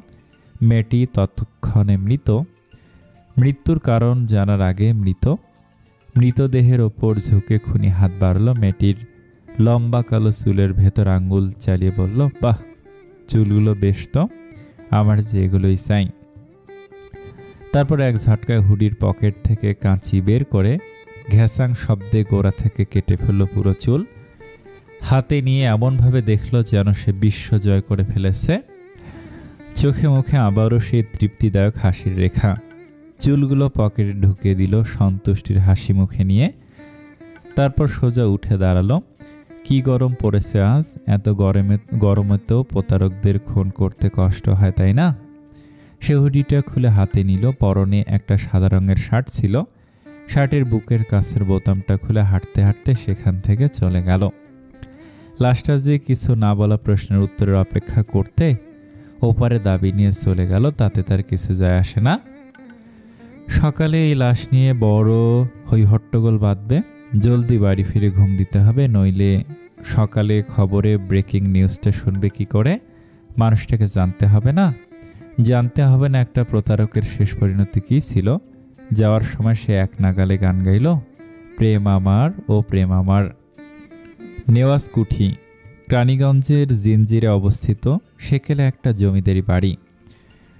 মেয়েটি ততক্ষণে মৃত। মৃত্যুর কারণ জানার আগে মৃতদেহের ওপর ঝুঁকে খুনি হাত বাড়ল। মেয়েটির লম্বা কালো চুলের ভেতর আঙ্গুল চালিয়ে বলল, বাহ, চুলগুলো বেশ তো, আমার যে এগুলোই চাই। তারপর এক ঝটকায় হুডির পকেট থেকে কাঁচি বের করে ঘ্যাসাং শব্দে গোড়া থেকে কেটে ফেলল পুরো চুল। হাতে নিয়ে এমনভাবে দেখল যেন সে বিশ্ব জয় করে ফেলেছে। চোখে মুখে আবারও সেই তৃপ্তিদায়ক হাসির রেখা। চুলগুলো পকেটে ঢুকিয়ে দিল সন্তুষ্টির হাসি মুখে নিয়ে। তারপর সোজা উঠে দাঁড়ালো। কি গরম পড়েছে আজ! এত গরমেতেও প্রতারকদের খুন করতে কষ্ট হয়, তাই না? সে হুডিটা খুলে হাতে নিল। পরনে একটা সাদা রঙের শার্ট ছিল। শার্টের বুকের কাছের বোতামটা খুলে হাঁটতে হাঁটতে সেখান থেকে চলে গেল। লাশটা যে কিছু না বলা প্রশ্নের উত্তরের অপেক্ষা করতে ওপারে দাবি নিয়ে চলে গেল, তাতে তার কিছু যায় আসে না। সকালে এই লাশ নিয়ে বড় হইহট্টগোল বাঁধবে। জলদি বাড়ি ফিরে ঘুম দিতে হবে, নইলে সকালে খবরে ব্রেকিং নিউজটা শুনবে কি করে? মানুষটাকে জানতে হবে না একটা প্রতারকের শেষ পরিণতি কী ছিল। যাওয়ার সময় সে এক নাগালে গান গাইল, প্রেম আমার ও প্রেম আমার। নেওয়াজ কুঠি রানীগঞ্জের জিঞ্জিরে অবস্থিত সেকেলে একটা জমিদারি বাড়ি।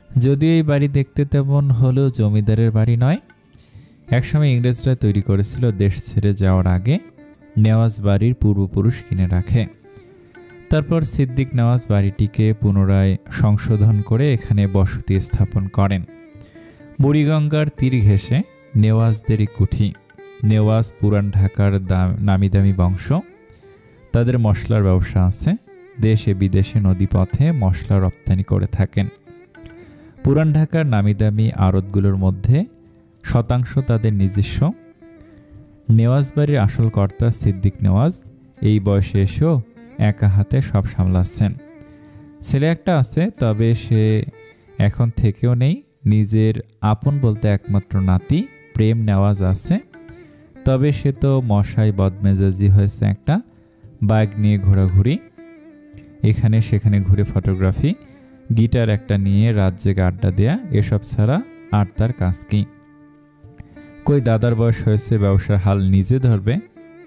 যদিও এই বাড়ি দেখতে তেমন হলেও জমিদারের বাড়ি নয়। একসময় ইংরেজরা তৈরি করেছিল দেশ ছেড়ে যাওয়ার আগে। নেওয়াজ বাড়ির পূর্বপুরুষ কিনে রাখে। তারপর সিদ্দিক নেওয়াজ বাড়িটিকে পুনরায় সংশোধন করে এখানে বসতি স্থাপন করেন। বুড়িগঙ্গার তীর ঘেঁষে নেওয়াজদেরই কুঠি। নেওয়াজ পুরান ঢাকার নামি দামি বংশ। তাদের মশলার ব্যবসা আছে। দেশে বিদেশে নদীপথে মশলা রপ্তানি করে থাকেন। পুরান ঢাকার নামি দামি আড়তগুলোর মধ্যে শতাংশ তাদের নিজস্ব। নেওয়াজ বাড়ির আসল কর্তা সিদ্দিক নেওয়াজ এই বয়সে এসেও একা হাতে সব সামলাচ্ছেন। ছেলে একটা আছে, তবে সে এখন থেকেও নেই। নিজের আপন বলতে একমাত্র নাতি প্রেম নেওয়াজ আছে, তবে সে তো মশাই বদমেজাজি হয়েছে একটা। বাইক নিয়ে ঘোরাঘুরি, এখানে সেখানে ঘুরে ফটোগ্রাফি, গিটার একটা নিয়ে রাত জেগে আড্ডা দেয়া, এসব ছাড়া আর তার কাজ কি? কই দাদার বয়স হয়েছে ব্যবসার হাল নিজে ধরবে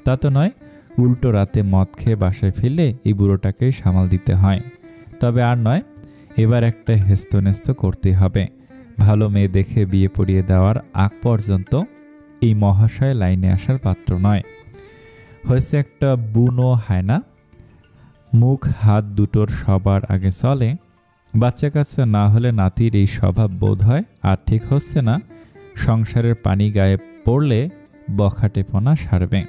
তা তো নয়। উল্টো রাতে মদ খেয়ে বাসায় ফিরলে এই বুড়োটাকেই সামাল দিতে হয়। তবে আর নয়, এবার একটা হেস্তনেস্ত করতেই হবে। ভালো মেয়ে দেখে বিয়ে পড়িয়ে দেওয়ার আগ পর্যন্ত এই মহাশয় লাইনে আসার পাত্র নয়। হয়েছে একটা বুনো হায়না। মুখ হাত দুটোর সবার আগে চলে। বাচ্চা কাচ্চা না হলে নাতির এই স্বভাব বোধ হয় আর ঠিক হচ্ছে না। সংসারের পানি গায়ে পড়লে বখাটেপনা সারবে।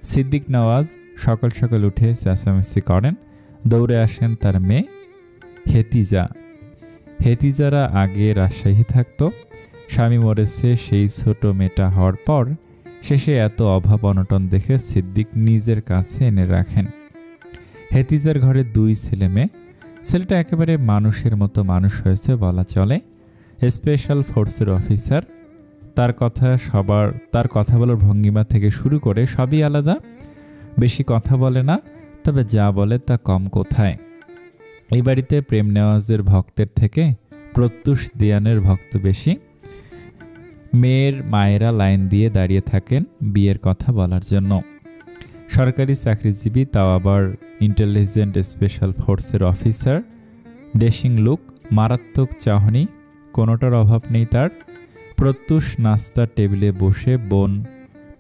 সিদ্দিক নওয়াজ সকাল সকাল উঠে চেঁচামেচি করেন। দৌড়ে আসেন তার মেয়ে হেতিজারা আগে রাজশাহী থাকত। স্বামী মরেছে, সেই ছোট মেয়েটা হওয়ার পর শেষে এত অভাব অনটন দেখে সিদ্দিক নিজের কাছে এনে রাখেন। হেতিজার ঘরে 2 ছেলে মেয়ে। ছেলেটা একেবারে মানুষের মতো মানুষ হয়েছে বলা চলে। স্পেশাল ফোর্সের অফিসার। তার কথা বলার ভঙ্গিমা থেকে শুরু করে সবই আলাদা। বেশি কথা বলে না, তবে যা বলে তা কম কোথায়। এই বাড়িতে প্রেম নেওয়াজের ভক্তের থেকে প্রত্যুষ দেয়ানের ভক্ত বেশি। মেয়ের মায়েরা লাইন দিয়ে দাঁড়িয়ে থাকেন বিয়ের কথা বলার জন্য। সরকারি চাকরিজীবী, তাও আবার ইন্টেলিজেন্ট স্পেশাল ফোর্সের অফিসার। ডেশিং লুক, মারাত্মক চাহনি, কোনোটার অভাব নেই তার। প্রত্যুষ নাস্তার টেবিলে বসে বোন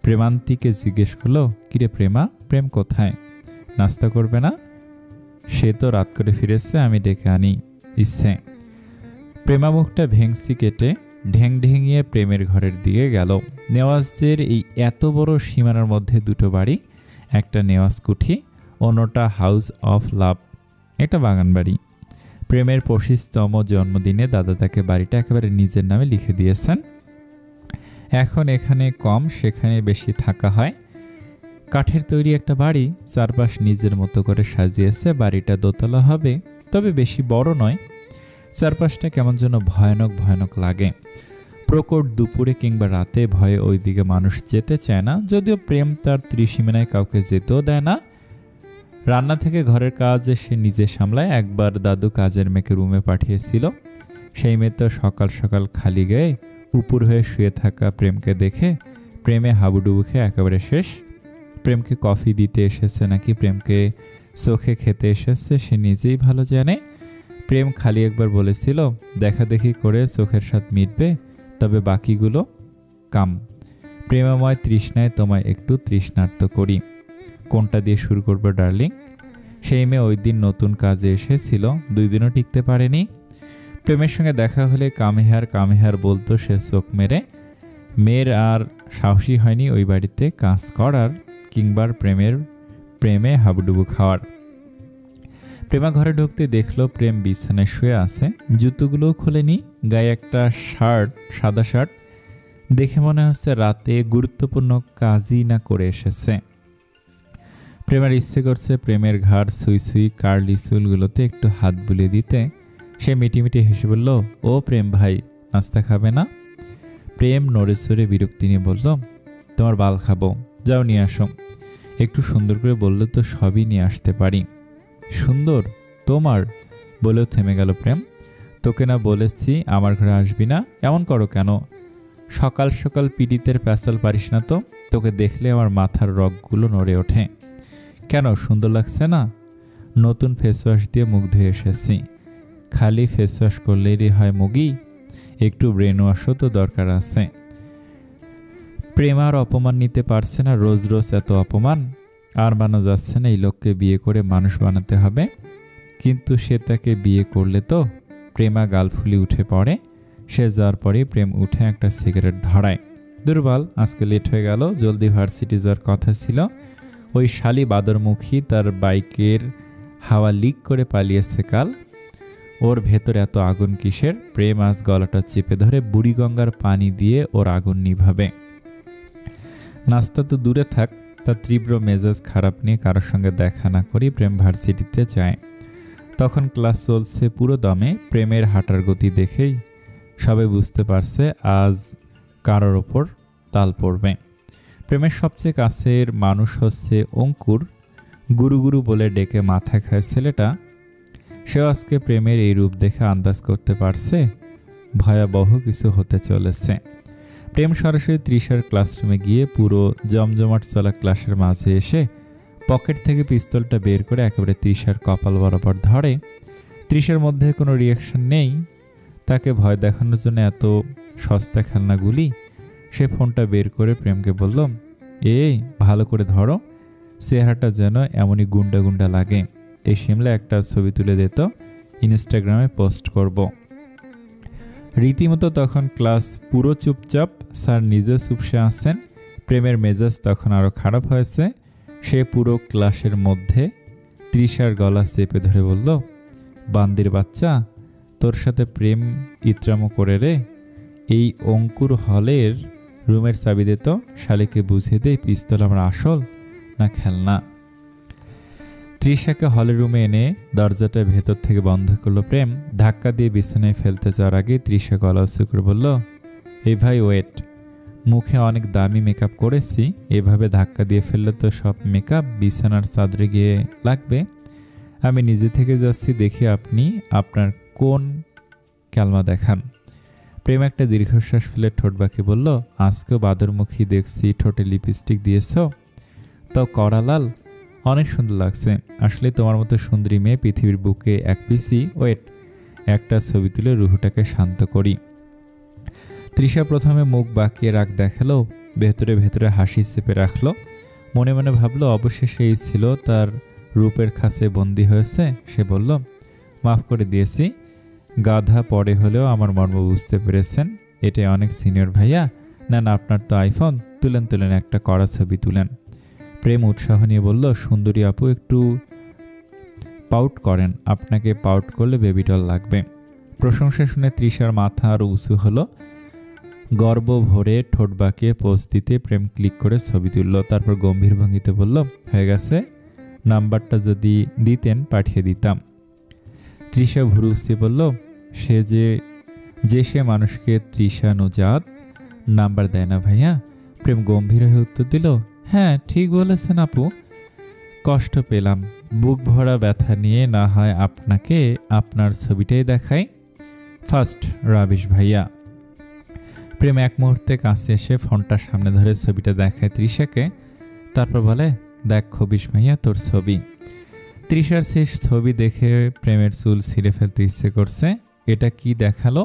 প্রেমান্তিকে জিজ্ঞেস করলো, কিরে প্রেমা, প্রেম কোথায়? নাস্তা করবে না? সে তো রাত করে ফিরেছে, আমি ডেকে আনি ইচ্ছে। প্রেমা মুখটা ভেংসি কেটে ঢেং ঢেঙিয়ে প্রেমের ঘরের দিকে গেল। নেওয়াজদের এই এত বড় সীমানার মধ্যে দুটো বাড়ি, একটা নেওয়াজ কুঠি, অন্যটা হাউস অফ লাভ, একটা বাগান বাড়ি। প্রেমের 25তম জন্মদিনে দাদা তাকে বাড়িটা একেবারে নিজের নামে লিখে দিয়েছেন। এখন এখানে কম সেখানে বেশি থাকা হয়। কাঠের তৈরি একটা বাড়ি, চারপাশ নিজের মতো করে সাজিয়েছে। বাড়িটা দোতলা হবে, তবে বেশি বড় নয়। চারপাশটা কেমন যেন ভয়ানক ভয়ানক লাগে। প্রকট দুপুরে কিংবা রাতে ভয়ে ওইদিকে মানুষ যেতে চায় না, যদিও প্রেম তার ত্রিসীমানায় কাউকে যেতেও দেয় না। রান্না থেকে ঘরের কাজ সে নিজে সামলায়। একবার দাদু কাজের মেয়েকে রুমে পাঠিয়েছিল। সেই মেয়ে তো সকাল সকাল খালি গায়ে উপুর হয়ে শুয়ে থাকা প্রেমকে দেখে প্রেমে হাবুডুবু খেয়ে একেবারে শেষ। প্রেমকে কফি দিতে এসেছে নাকি প্রেমকে চোখে খেতে এসেছে সে নিজেই ভালো জানে। প্রেম খালি একবার বলেছিল, দেখা দেখি করে চোখের স্বাদ মিটবে, তবে বাকিগুলো কাম। প্রেমময় তৃষ্ণায় তোমায় একটু তৃষ্ণার্ত করি। কোনটা দিয়ে শুরু করবো ডার্লিং? সেই মেয়ে ওই দিন নতুন কাজে এসেছিল, 2 দিনও টিকতে পারেনি। প্রেমের সঙ্গে দেখা হলে কামেহার কামেহার বলতো সে চোখ মেরে। মেয়ের আর সাহসী হয়নি ওই বাড়িতে কাজ করার কিংবা প্রেমে হাবুডুবু খাওয়ার। প্রেমা ঘরে ঢুকতে দেখলো প্রেম বিছানায় শুয়ে আছে, জুতোগুলোও খোলেনি, গায়ে একটা শার্ট, সাদা শার্ট। দেখে মনে হচ্ছে রাতে গুরুত্বপূর্ণ কাজই না করে এসেছে। প্রেমার ইচ্ছে করছে প্রেমের ঘাড় সুই সুই কার্লি চুলগুলোতে একটু হাত বুলিয়ে দিতে। সে মিটিমিটি হেসে বলল, ও প্রেম ভাই, নাস্তা খাবে না? প্রেম নড়ে চড়ে বিরক্তি নিয়ে বলল, তোমার বাল খাবো, যাও নিয়ে আসো। একটু সুন্দর করে বললে তো সবই নিয়ে আসতে পারি। সুন্দর তোমার বলেও থেমে গেল প্রেম। তোকে না বলেছি আমার ঘরে আসবি না, এমন করো কেন? সকাল সকাল পীড়িতের প্যাচাল পারিস না তো, তোকে দেখলে আমার মাথার রগগুলো নড়ে ওঠে। কেন, সুন্দর লাগছে না? নতুন ফেস ওয়াশ দিয়ে মুখ ধুয়ে এসেছি। খালি ফেস ওয়াশ করলেই হয় মুগি, একটু ব্রেন ওয়াশও তো দরকার আছে। প্রেম আর অপমান নিতে পারছে না, রোজ রোজ এত অপমান আর মানা যাচ্ছে না। এই লোককে বিয়ে করে মানুষ বানাতে হবে। কিন্তু সে তাকে বিয়ে করলে তো? প্রেমা গাল ফুলি উঠে পড়ে। সে যাওয়ার পরেই প্রেম উঠে একটা সিগারেট ধরায়। দুর্বল, আজকে লেট হয়ে গেল, জলদি ভার্সিটি যাওয়ার কথা ছিল। ওই শালি বাদরমুখী তার বাইকের হাওয়া লিক করে পালিয়েছে কাল। ওর ভেতর এত আগুন কিসের? প্রেম আজ গলাটা চেপে ধরে বুড়িগঙ্গার পানি দিয়ে ওর আগুন নিভাবে। নাস্তা তো দূরে থাক, তার তীব্র মেজাজ খারাপ নিয়ে কারোর সঙ্গে দেখা না করেই প্রেম ভার্সিটিতে যায়। তখন ক্লাস চলছে পুরো দমে। প্রেমের হাঁটার গতি দেখেই সবাই বুঝতে পারছে আজ কারোর ওপর তাল পড়বে। প্রেমের সবচেয়ে কাছের মানুষ হচ্ছে অঙ্কুর। গুরু গুরু বলে ডেকে মাথা খায় ছেলেটা। সেও আজকে প্রেমের এই রূপ দেখে আন্দাজ করতে পারছে ভয়াবহ কিছু হতে চলেছে। প্রেম সরাসরি তৃষার ক্লাসরুমে গিয়ে পুরো জমজমাট চলা ক্লাসের মাঝে এসে পকেট থেকে পিস্তলটা বের করে একেবারে তৃষার কপাল বরাবর ধরে। তৃষার মধ্যে কোনো রিয়াকশন নেই। তাকে ভয় দেখানোর জন্য এত সস্তা খেলনাগুলি। সে ফোনটা বের করে প্রেমকে বলল, এই ভালো করে ধরো, চেহারাটা যেন এমনই গুন্ডা গুন্ডা লাগে। এই সিমলা একটা ছবি তুলে দিত, ইনস্টাগ্রামে পোস্ট করব। রীতিমতো তখন ক্লাস পুরো চুপচাপ, স্যার নিজে চুপসে আসছেন। প্রেমের মেজাজ তখন আরও খারাপ হয়েছে। সে পুরো ক্লাসের মধ্যে তৃষার গলা চেপে ধরে বলল, বান্দির বাচ্চা, তোর সাথে প্রেম ইত্রামো করে রে। এই অঙ্কুর হলের রুমের চাবি দে তো, শালিকে বুঝিয়ে দে পিস্তল আমার আসল না খেলনা। তৃষাকে হলের রুমে এনে দরজাটা ভেতর থেকে বন্ধ করলো প্রেম। ধাক্কা দিয়ে বিছানায় ফেলতে যাওয়ার আগে তৃষা গলা উঁচু করে বলল, এই ভাই ওয়েট, মুখে অনেক দামি মেকআপ করেছি, এভাবে ধাক্কা দিয়ে ফেললে তো সব মেকআপ বিছানার চাদরে গিয়ে লাগবে। আমি নিজে থেকে যাচ্ছি, দেখি আপনি আপনার কোন ক্যালমা দেখান। প্রেম একটা দীর্ঘশ্বাস ফেলে ঠোঁট বাঁকি বলল, আজকেও বাদরমুখী দেখছি, ঠোঁটে লিপস্টিক দিয়েছ, তাও কড়া লাল, অনেক সুন্দর লাগছে। আসলে তোমার মতো সুন্দরী মেয়ে পৃথিবীর বুকে এক পিসি। ওয়েট, একটা ছবি তুলে রুহুটাকে শান্ত করি। তৃষা প্রথমে মুখ বাঁকিয়ে রাগ দেখালো, ভেতরে ভেতরে হাসি চেপে রাখলো। মনে মনে ভাবলো অবশেষে এই ছিল তার রূপের কাছে বন্দী হয়েছে। সে বলল, মাফ করে দিয়েছি, গাধা পরে হলেও আমার মর্ম বুঝতে পেরেছেন। এটাই অনেক সিনিয়র ভাইয়া। না না, আপনার তো আইফোন, তুলেন তুলেন, একটা কড়া ছবি তুলেন। প্রেম উৎসাহ নিয়ে বলল, সুন্দরী আপু একটু পাউট করেন, আপনাকে পাউট করলে বেবিডল লাগবে। প্রশংসা শুনে তৃষার মাথা আরও উঁচু হলো। গর্ব ভরে ঠোঁট বাঁকিয়ে পোজ দিতে প্রেম ক্লিক করে ছবি তুলল। তারপর গম্ভীর ভঙ্গিতে বলল, হয়ে গেছে, নাম্বারটা যদি দিতেন পাঠিয়ে দিতাম। তৃষা ভুরু উঁচিয়ে বলল, সে মানুষকে তৃষা নুজাত নাম্বার দেয় না ভাইয়া। প্রেম গম্ভীর হয়ে উত্তর দিল, হ্যাঁ ঠিক বলেছেন আপু, কষ্ট পেলাম, বুক ভরা ব্যথা নিয়ে না হয় আপনাকে আপনার ছবিটাই দেখাই। ফার্স্ট রাবিশ ভাইয়া। প্রেম এক মুহূর্তে কাছে এসে ফোনটা সামনে ধরে ছবিটা দেখায় তৃষাকে। তারপর বলে, দেখ খবিশ ভাইয়া তোর ছবি। তৃষার শেষ ছবি দেখে প্রেমের চুল ছিঁড়ে ফেলতে ইচ্ছে করছে। এটা কি দেখালো?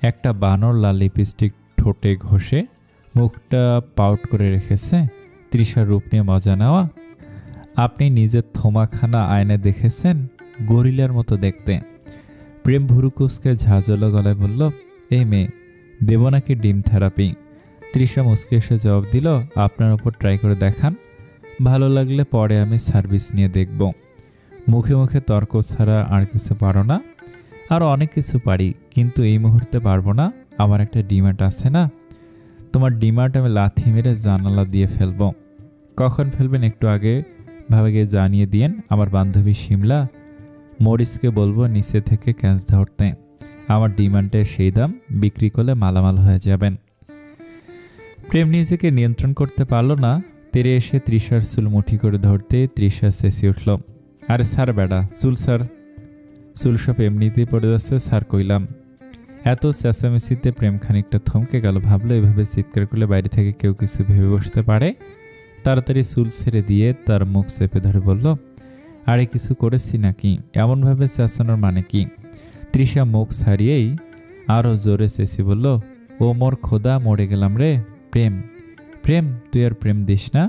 একটা বানর লাল লিপস্টিক ঠোঁটে ঘষে মুখটা পাউট করে রেখেছে। তৃষার রূপ নিয়ে মজা নেওয়া। আপনি নিজের থোমাখানা আয়নায় দেখেছেন? গরিলার মতো দেখতে। প্রেম ভুরুকুসকে ঝাঁঝালো গলায় বলল, এই মেয়ে, দেব নাকি ডিম থেরাপি? তৃষা মুচকে এসে জবাব দিল, আপনার ওপর ট্রাই করে দেখান, ভালো লাগলে পরে আমি সার্ভিস নিয়ে দেখব। মুখে মুখে তর্ক ছাড়া আর কিছু পারো না? আর অনেক কিছু পারি, কিন্তু এই মুহূর্তে পারবো না। আমার একটা ডিমার্ট আছে না, তোমার ডিমার্ট আমি লাথি মেরে জানালা দিয়ে ফেলবো। কখন ফেলবেন একটু আগে ভাবে গিয়ে জানিয়ে দিয়েন। আমার বান্ধবী শিমলা মরিসকে বলবো নিচে থেকে ক্যাচ ধরতে। আমার ডিমান্ডের সেই দাম, বিক্রি করলে মালামাল হয়ে যাবেন। প্রেম নিজেকে নিয়ন্ত্রণ করতে পারল না। তেরে এসে তৃষার চুল মুঠি করে ধরতে তৃষা চেঁচি উঠল, আরে স্যার বেডা, চুল স্যার, চুল সব এমনিতেই পড়ে যাচ্ছে স্যার কইলাম। এত চেঁচামেচিতে প্রেম খানিকটা থমকে গেল। ভাবলো এভাবে চিৎকার করলে বাইরে থেকে কেউ কিছু ভেবে বসতে পারে। তাড়াতাড়ি চুল ছেড়ে দিয়ে তার মুখ চেপে ধরে বলল, আরে কিছু করেছি নাকি? এমনভাবে চেঁচানোর মানে কি? তৃষা মুখ ছাড়িয়েই আরও জোরে চেঁচি বলল, ও মোর খোদা, মরে গেলাম রে। প্রেম, প্রেম তুই আর প্রেম দিস না।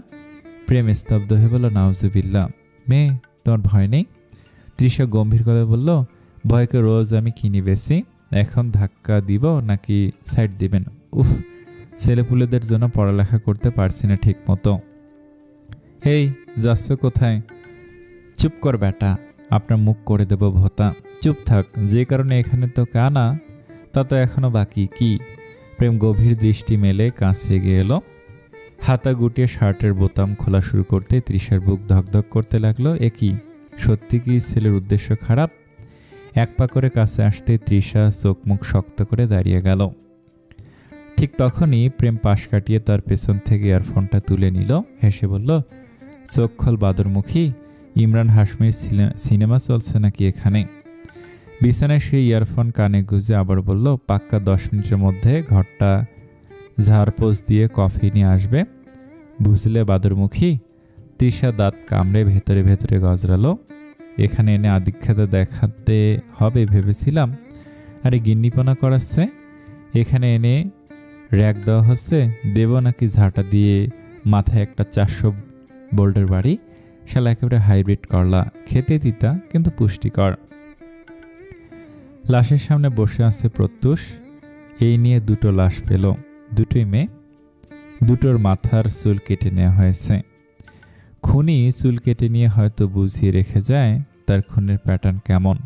প্রেম স্তব্ধ হয়ে বলল, নাউজুবিল্লাহ। মেয়ে, তোমার ভয় নেই? তৃষা গম্ভীর করে বলল, ভয়কে রোজ আমি কিনি বেশি, এখন ধাক্কা দিব নাকি সাইড দিবেন? উফ, ছেলেপুলেদের জন্য পড়ালেখা করতে পারছি না ঠিক মতো। এই যাচ্ছ কোথায়? চুপ কর বেটা, আপনার মুখ করে দেব ভোতা। চুপ থাক, যে কারণে এখানে তোকে আনা তা তো এখনো বাকি। কি? প্রেম গভীর দৃষ্টি মেলে কাছে এগিয়ে এলো। হাতা গুটিয়ে শার্টের বোতাম খোলা শুরু করতে তৃষার বুক ধকধক করতে লাগলো। এ কি, সত্যি কি ছেলের উদ্দেশ্য খারাপ? এক পা করে কাছে আসতে তৃষা চোখ মুখ শক্ত করে দাঁড়িয়ে গেল। ঠিক তখনই প্রেম পাশ কাটিয়ে তার পেছন থেকে ইয়ারফোনটা তুলে নিল। হেসে বলল, চোখ খোল বাদরমুখী, ইমরান হাশমির সিনেমা চলছে নাকি এখানে? বিছানায় সেই ইয়ারফোন কানে গুঁজে আবার বলল, পাক্কা 10 মিনিটের মধ্যে ঘরটা ঝাড়পোছ দিয়ে কফি নিয়ে আসবে, বুঝলে বাদরমুখী? তৃষা দাঁত কামড়ে ভেতরে ভেতরে গজরালো। এখানে এনে আদিক্ষেতা দেখাতে হবে ভেবেছিলাম, আরে গিন্নিপনা করাচ্ছে। এখানে এনে র্যাক দেওয়া হচ্ছে, দেব নাকি ঝাঁটা দিয়ে মাথায় একটা 400 বোল্টের বাড়ি? শালা একেবারে হাইব্রিড করলা, খেতে তিতা কিন্তু পুষ্টিকর। লাশের সামনে বসে আছে প্রত্যুষ। এই নিয়ে 2টো লাশ পেল, দুটোই মেয়ে। দুটোর মাথার চুল কেটে নেওয়া হয়েছে। খুনি চুল কেটে নিয়ে হয়তো বুঝিয়ে রেখে যায় তার খুনের প্যাটার্ন কেমন।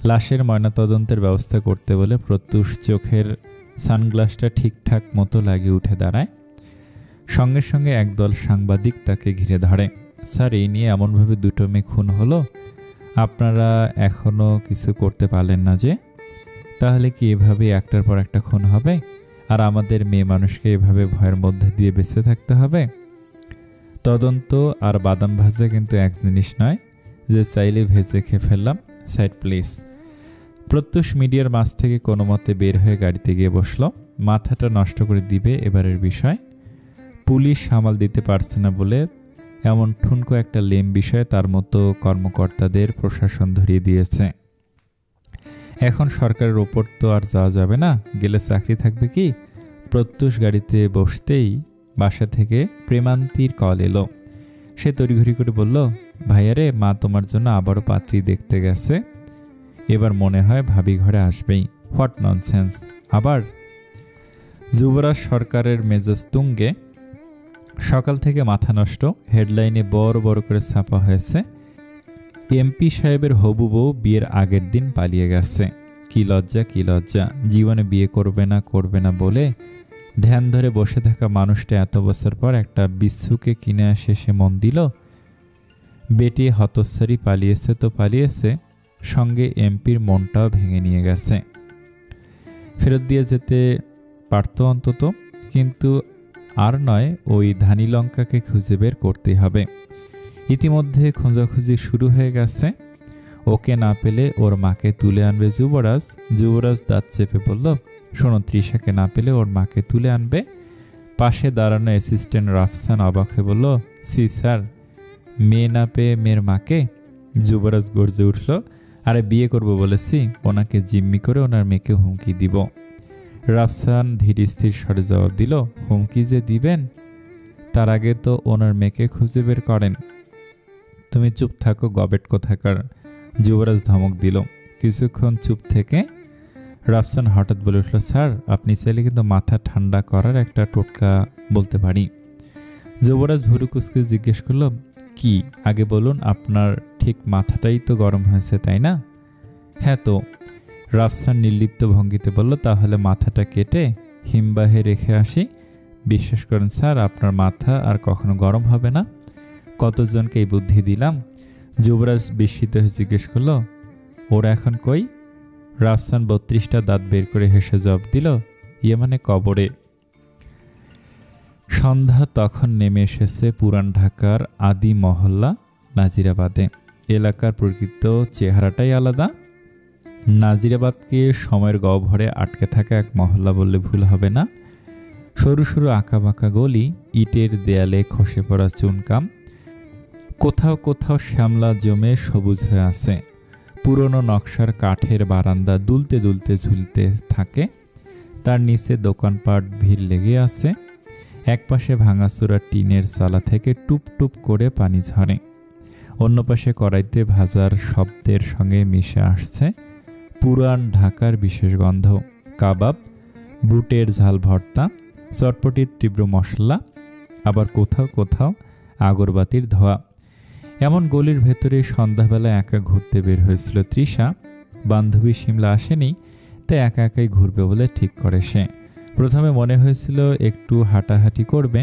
লাশের ময়নাতদন্তের ব্যবস্থা করতে বলে প্রত্যুষ চোখের সানগ্লাসটা ঠিকঠাক মতো লাগিয়ে উঠে দাঁড়ায়। সঙ্গে সঙ্গে একদল সাংবাদিক তাকে ঘিরে ধরে। স্যার, এই নিয়ে এমনভাবে 2টো মেয়ে খুন হলো, আপনারা এখনও কিছু করতে পারলেন না যে? তাহলে কি এভাবে একটার পর একটা খুন হবে আর আমাদের মেয়ে মানুষকে এভাবে ভয়ের মধ্যে দিয়ে বেঁচে থাকতে হবে? তদন্ত আর বাদাম ভাজা কিন্তু এক জিনিস নয় যে চাইলে ভেজে খেয়ে ফেললাম। Side please. প্রত্যুষ মিডিয়ার মাঝ থেকে কোনো মতে বের হয়ে গাড়িতে গিয়ে বসলো। মাথাটা নষ্ট করে দিবে এবারের বিষয়। পুলিশ সামাল দিতে পারছে না বলে এমন ঠুনকো একটা লেম বিষয়ে তার মতো কর্মকর্তাদের প্রশাসন ধরিয়ে দিয়েছে। এখন সরকারের ওপর তো আর যাওয়া যাবে না, গেলে চাকরি থাকবে কি? প্রত্যুষ গাড়িতে বসতেই বাসা থেকে প্রেমান্তির কল এলো। সে তড়িঘড়ি করে বলল, ভাইয়ারে, মা তোমার জন্য আবারও পাত্রী দেখতে গেছে। এবার মনে হয় ভাবি ঘরে আসবেই। What nonsense! আবার? যুবরাজ সরকারের মেজাজ তুঙ্গে। সকাল থেকে মাথা নষ্ট। হেডলাইনে বড় বড় করে ছাপা হয়েছে, এমপি সাহেবের হবু বউ বিয়ের আগের দিন পালিয়ে গেছে। কি লজ্জা, কি লজ্জা! জীবনে বিয়ে করবে না বলে ধ্যান ধরে বসে থাকা মানুষটা এত বছর পর একটা বিচ্ছুকে কিনে শেষে মন দিল। বেটি হতচ্ছাড়ি পালিয়েছে তো পালিয়েছে, সঙ্গে এমপির মনটাও ভেঙে নিয়ে গেছে। ফেরত দিয়ে যেতে পারত অন্তত, কিন্তু আর নয়, ওই ধানি লঙ্কাকে খুঁজে বের করতেই হবে। ইতিমধ্যে খোঁজাখুঁজি শুরু হয়ে গেছে। ওকে না পেলে ওর মাকে তুলে আনবে যুবরাজ। যুবরাজ দাঁত চেপে বলল, শোনো, তৃষাকে না পেলে ওর মাকে তুলে আনবে। পাশে দাঁড়ানো অ্যাসিস্ট্যান্ট রাফসান অবাক হয়ে বলল, সি স্যার, মেয়ে না পেয়ে মেয়ের মাকে? যুবরাজ গর্জে উঠল, আরে বিয়ে করব বলেছি, ওনাকে জিম্মি করে ওনার মেয়েকে হুমকি দিব। রাফসান ধীর স্থির স্বরে জবাব দিল, হুমকি যে দিবেন তার আগে তো ওনার মেয়েকে খুঁজে বের করেন। তুমি চুপ থাকো গবেট কোথাকার! যুবরাজ ধমক দিল। কিছুক্ষণ চুপ থেকে রাফসান হঠাৎ বলে উঠল, স্যার, আপনি চাইলে কিন্তু মাথা ঠান্ডা করার একটা টোটকা বলতে পারি। যুবরাজ ভুরু কুচকে জিজ্ঞেস করল, কি? আগে বলুন, আপনার ঠিক মাথাটাই তো গরম হয়েছে, তাই না? হ্যাঁ তো। রাফসান নির্লিপ্ত ভঙ্গিতে বলল, তাহলে মাথাটা কেটে হিমবাহে রেখে আসি। বিশ্বাস করেন স্যার, আপনার মাথা আর কখনো গরম হবে না। কতজনকে এই বুদ্ধি দিলাম। যুবরাজ বিস্মিত হয়ে জিজ্ঞেস করল, ওরা এখন কই? রাফসান 32টা দাঁত বের করে হেসে জবাব দিল, ইয়ে মানে কবরে। সন্ধ্যা তখন নেমে এসেছে পুরান ঢাকার আদি মহল্লা নাজিরাবাদে। এলাকার প্রকৃত চেহারাটাই আলাদা। নাজিরাবাদকে সময়ের গহ্বরে আটকে থাকা এক মহল্লা বললে ভুল হবে না। সরু সরু আঁকাবাঁকা গলি, ইটের দেয়ালে খসে পড়া চুনকাম, কোথাও কোথাও শ্যামলা জমে সবুজ হয়ে আছে। পুরনো নকশার কাঠের বারান্দা দুলতে দুলতে ঝুলতে থাকে। তার নিচে দোকানপাট ভিড় লেগে আছে। একপাশে ভাঙাচোরা টিনের চালা থেকে টুপ টুপ করে পানি ঝরে। অন্য পাশে কড়াইতে ভাজার শব্দের সঙ্গে মিশে আসছে পুরান ঢাকার বিশেষ গন্ধ। কাবাব, বুটের ঝাল ভর্তা, চটপটির তীব্র মশলা, আবার কোথাও কোথাও আগরবাতির ধোঁয়া। এমন গলির ভেতরে সন্ধ্যাবেলা একা ঘুরতে বের হয়েছিল তৃষা। বান্ধবী শিমলা আসেনি, তাই একা একাই ঘুরবে বলে ঠিক করে সে। প্রথমে মনে হয়েছিল একটু হাঁটাহাঁটি করবে,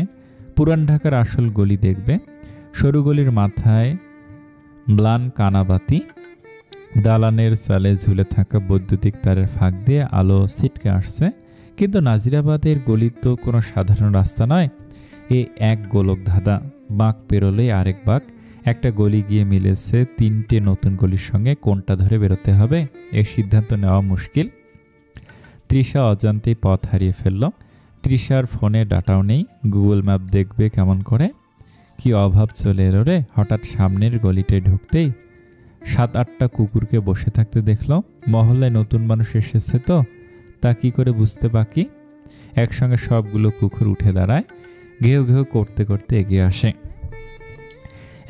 পুরান ঢাকার আসল গলি দেখবে। সরু গলির মাথায় ম্লান কানাবাতি, দালানের চালে ঝুলে থাকা বৈদ্যুতিক তারের ফাঁক দিয়ে আলো ছিটকে আসছে। কিন্তু নাজিরাবাদের গলি তো কোনো সাধারণ রাস্তা নয়। এ এক গোলক ধাঁধা। বাঁক পেরোলেই আরেক বাঁক। একটা গলি গিয়ে মিলেছে 3টে নতুন গলির সঙ্গে। কোনটা ধরে বেরোতে হবে এই সিদ্ধান্ত নেওয়া মুশকিল। তৃষা অজান্তেই পথ হারিয়ে ফেলল। তৃষার ফোনে ডাটাও নেই, গুগল ম্যাপ দেখবে কেমন করে? কি অভাব চলে এলো রে! হঠাৎ সামনের গলিতে ঢুকতেই 7-8টা কুকুরকে বসে থাকতে দেখল। মহল্লায় নতুন মানুষ এসেছে তো, তা কি করে বুঝতে বাকি। একসঙ্গে সবগুলো কুকুর উঠে দাঁড়ায়, ঘেউ ঘেউ করতে করতে এগিয়ে আসে।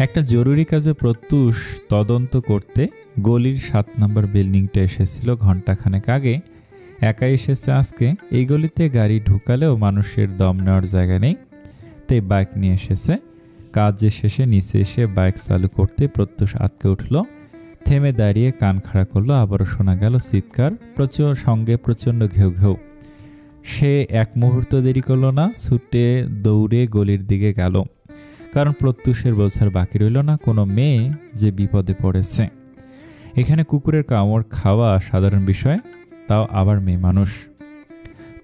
একটা জরুরি কাজে প্রত্যুষ তদন্ত করতে গলির 7 নম্বর বিল্ডিংটা এসেছিল ঘণ্টাখানেক আগে। একা এসেছে আজকে। এই গলিতে গাড়ি ঢুকালেও মানুষের দম নেওয়ার জায়গা নেই, তাই বাইক নিয়ে এসেছে। কাজ শেষে নিচে এসে বাইক চালু করতে প্রত্যুষ আটকে উঠল। থেমে দাঁড়িয়ে কান খাড়া করলো। আবারও শোনা গেল চিৎকার, সঙ্গে প্রচণ্ড ঘেউ ঘেউ। সে এক মুহূর্ত দেরি করল না, ছুটে দৌড়ে গলির দিকে গেল। কারণ প্রত্যুষের বোঝার বাকি রইল না কোনো মেয়ে যে বিপদে পড়েছে। এখানে কুকুরের কামড় খাওয়া সাধারণ বিষয়, তাও আবার মেয়ে মানুষ।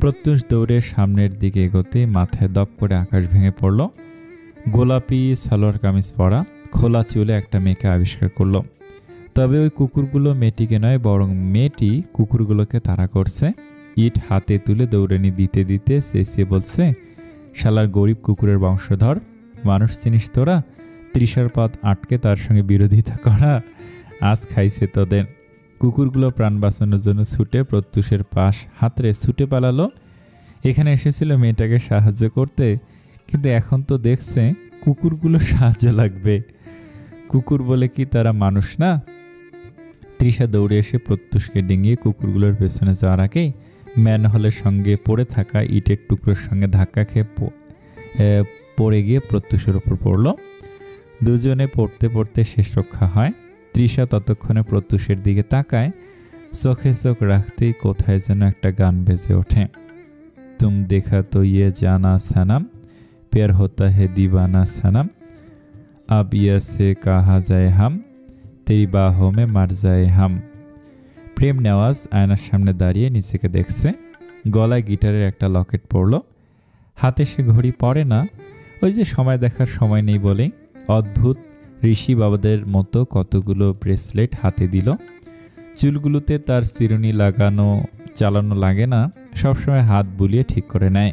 প্রত্যুষ দৌড়ে সামনের দিকে এগোতে মাথায় দপ করে আকাশ ভেঙে পড়ল। গোলাপি সালোয়ার কামিজ পরা, খোলা চুলে একটা মেয়েকে আবিষ্কার করল। তবে ওই কুকুরগুলো মেয়েটিকে নয়, বরং মেয়েটি কুকুরগুলোকে তাড়া করছে। ইট হাতে তুলে দৌড়ানি দিতে দিতে চেঁচিয়ে বলছে, শালার গরিব কুকুরের বংশধর, মানুষ চিনিস তোরা? তৃষার পথ আটকে তার সঙ্গে বিরোধিতা করা আজ খাইছে তোদের। কুকুরগুলো প্রাণ বাঁচানোর জন্য ছুটে প্রত্যুষের পাশ হাতড়ে ছুটে পালালো। এখানে এসেছিল মেয়েটাকে সাহায্য করতে, কিন্তু এখন তো দেখছে কুকুরগুলো সাহায্য লাগবে। কুকুর বলে কি তারা মানুষ না? তৃষা দৌড়ে এসে প্রত্যুষকে ডিঙিয়ে কুকুরগুলোর পেছনে যাওয়ার আগেই ম্যানহোলের সঙ্গে পড়ে থাকা ইটের টুকরোর সঙ্গে ধাক্কা খেয়ে পড়ে গিয়ে প্রত্যুষের ওপর পড়ল। দুজনে পড়তে পড়তে শেষ রক্ষা হয়। তৃষা ততক্ষণে প্রত্যুষের দিকে তাকায়, চোখে চোখ রাখতেই কোথায় যেন একটা গান বেজে ওঠে। তুম দেখা তো ইয়ে জানা সনম, প্যার হোতা হে দিওয়ানা সনম, अब ये से कहा जाए हम, तेरी बाहों में मर जाए हम। প্রেম নেওয়াজ আয়নার সামনে দাঁড়িয়ে নিজেকে দেখছে। গলায় গিটারের একটা লকেট পড়ল। হাতে সে ঘড়ি পরে না, ওই যে সময় দেখার সময় নেই বলে অদ্ভুত ঋষি বাবাদের মতো কতগুলো ব্রেসলেট হাতে দিল। চুলগুলোতে তার চিরুনি চালানো লাগে না, সবসময় হাত বুলিয়ে ঠিক করে নেয়।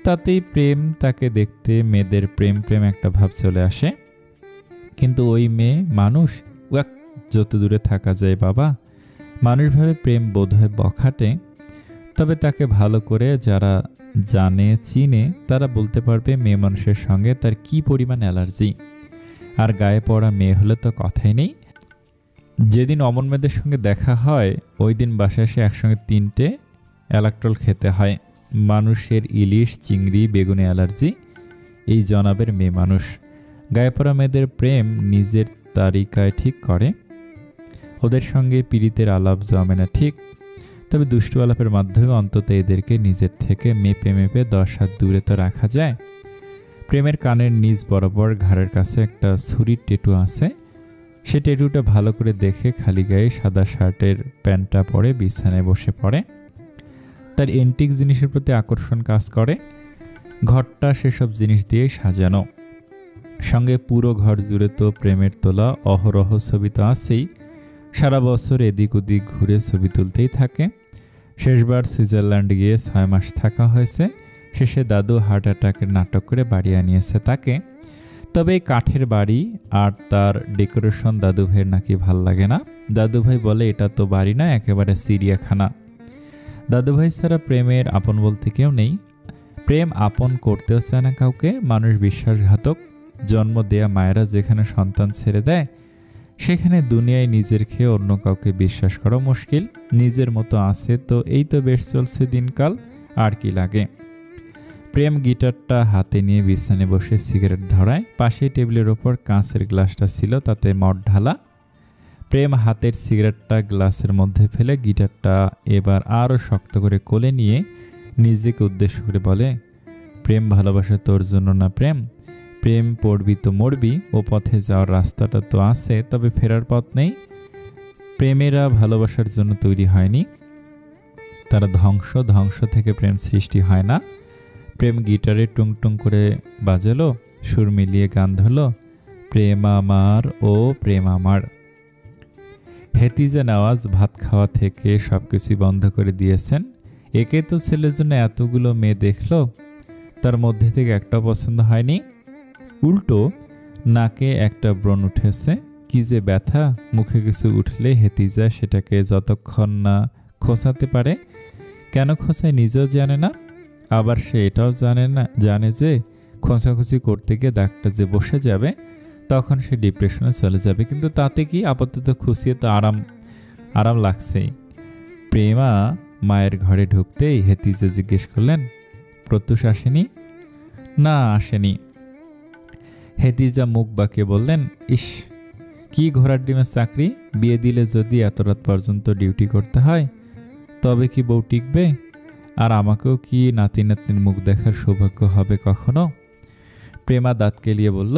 তাতেই প্রেম তাকে দেখতে মেয়েদের প্রেম প্রেম একটা ভাব চলে আসে। কিন্তু ওই মেয়ে মানুষ, যত দূরে থাকা যায় বাবা। মানুষভাবে প্রেম বোধহয় বখাটে, তবে তাকে ভালো করে যারা জানে চিনে তারা বলতে পারবে মেয়ে মানুষের সঙ্গে তার কি পরিমাণ অ্যালার্জি। আর গায়ে পড়া মেয়ে হলে তো কথাই নেই। যেদিন অমন মেয়েদের সঙ্গে দেখা হয় ওই দিন বাসায় এসে একসঙ্গে 3টে অ্যালাক্ট্রল খেতে হয়। মানুষের ইলিশ, চিংড়ি, বেগুনে অ্যালার্জি, এই জনাবের মেয়ে মানুষ। গায়ে পড়া মেয়েদের প্রেম নিজের তালিকায় ঠিক করে। ওদের সঙ্গে পীড়িতের আলাপ জমে না ঠিক, তবে দুষ্টু আলাপের মাধ্যমে অন্তত এদেরকে নিজের থেকে মেপে মেপে 10 হাত দূরে তো রাখা যায়। প্রেমের কানের নিচ বরাবর ঘাড়ের কাছে একটা ছুরির টেটু আছে। সে টেটুটা ভালো করে দেখে খালি গায়ে সাদা শার্টের প্যান্টটা পরে বিছানায় বসে পড়ে। তার এন্টিক জিনিসের প্রতি আকর্ষণ কাজ করে। ঘরটা সেসব জিনিস দিয়ে সাজানো, সঙ্গে পুরো ঘর জুড়ে তো প্রেমের তোলা অহরহ ছবি তো আছেই। সারা বছর এদিক ওদিক ঘুরে ছবি তুলতেই থাকে। শেষবার সুইজারল্যান্ড গিয়ে 6 মাস থাকা হয়েছে। শেষে দাদু হার্ট অ্যাটাকের নাটক করে বাড়ি আনিয়েছে তাকে। তবে এই কাঠের বাড়ি আর তার ডেকোরেশন দাদু ভাইয়ের নাকি ভাল লাগে না। দাদু ভাই বলে এটা তো বাড়ি না, একেবারে চিড়িয়াখানা। দাদু ভাই ছাড়া প্রেমের আপন বলতে কেউ নেই। প্রেম আপন করতেও চায় না কাউকে, মানুষ বিশ্বাসঘাতক। জন্ম দেয়া মায়েরা যেখানে সন্তান ছেড়ে দেয় সেখানে দুনিয়ায় নিজের খেয়ে অন্য কাউকে বিশ্বাস করা মুশকিল। নিজের মতো আছে তো এই তো বেশ চলছে দিনকাল, আর কি লাগে। প্রেম গিটারটা হাতে নিয়ে বিছানে বসে সিগারেট ধরায়। পাশে টেবিলের ওপর কাঁচের গ্লাসটা ছিল, তাতে মদ ঢালা। প্রেম হাতের সিগারেটটা গ্লাসের মধ্যে ফেলে গিটারটা এবার আরও শক্ত করে কোলে নিয়ে নিজেকে উদ্দেশ্য করে বলে, প্রেম ভালোবাসা তোর জন্য না প্রেম। প্রেম পড়বি তো মরবি, ও পথে যাওয়ার রাস্তাটা তো আছে, তবে ফেরার পথ নেই। প্রেমেরা ভালোবাসার জন্য তৈরি হয়নি, তারা ধ্বংস থেকে প্রেম সৃষ্টি হয় না। প্রেম গিটারে টুংটুং করে বাজালো, সুর মিলিয়ে গান ধরলো, প্রেম আমার ও প্রেম আমার। হেতিজা নওয়াজ ভাত খাওয়া থেকে সবকিছু বন্ধ করে দিয়েছেন। একে তো ছেলের জন্য এতগুলো মেয়ে দেখলো, তার মধ্যে থেকে একটা পছন্দ হয়নি। উল্টো নাকে একটা ব্রণ উঠেছে, কি যে ব্যথা। মুখে কিছু উঠলে হেতিজা সেটাকে যতক্ষণ না খোঁচাতে পারে, কেন খোঁচায় নিজেও জানে না। আবার সে এটাও জানে যে খোঁচাখুচি করতে গিয়ে দাগটা যে বসে যাবে, তখন সে ডিপ্রেশনে চলে যাবে। কিন্তু তাতে কি, আপাতত খুশিয়ে তো আরাম লাগছেই। প্রেমা মায়ের ঘরে ঢুকতেই হেতিজা জিজ্ঞেস করলেন, প্রত্যুষ আসেনি? না, আসেনি। হেতিজা মুখ বাঁকিয়ে বললেন, ইস, কি ঘোড়ার ডিমের চাকরি। বিয়ে দিলে যদি এত রাত পর্যন্ত ডিউটি করতে হয় তবে কি বউ টিকবে? আর আমাকেও কি নাতি নাতনির মুখ দেখার সৌভাগ্য হবে কখনো? প্রেমা দাঁত কেলিয়ে বলল,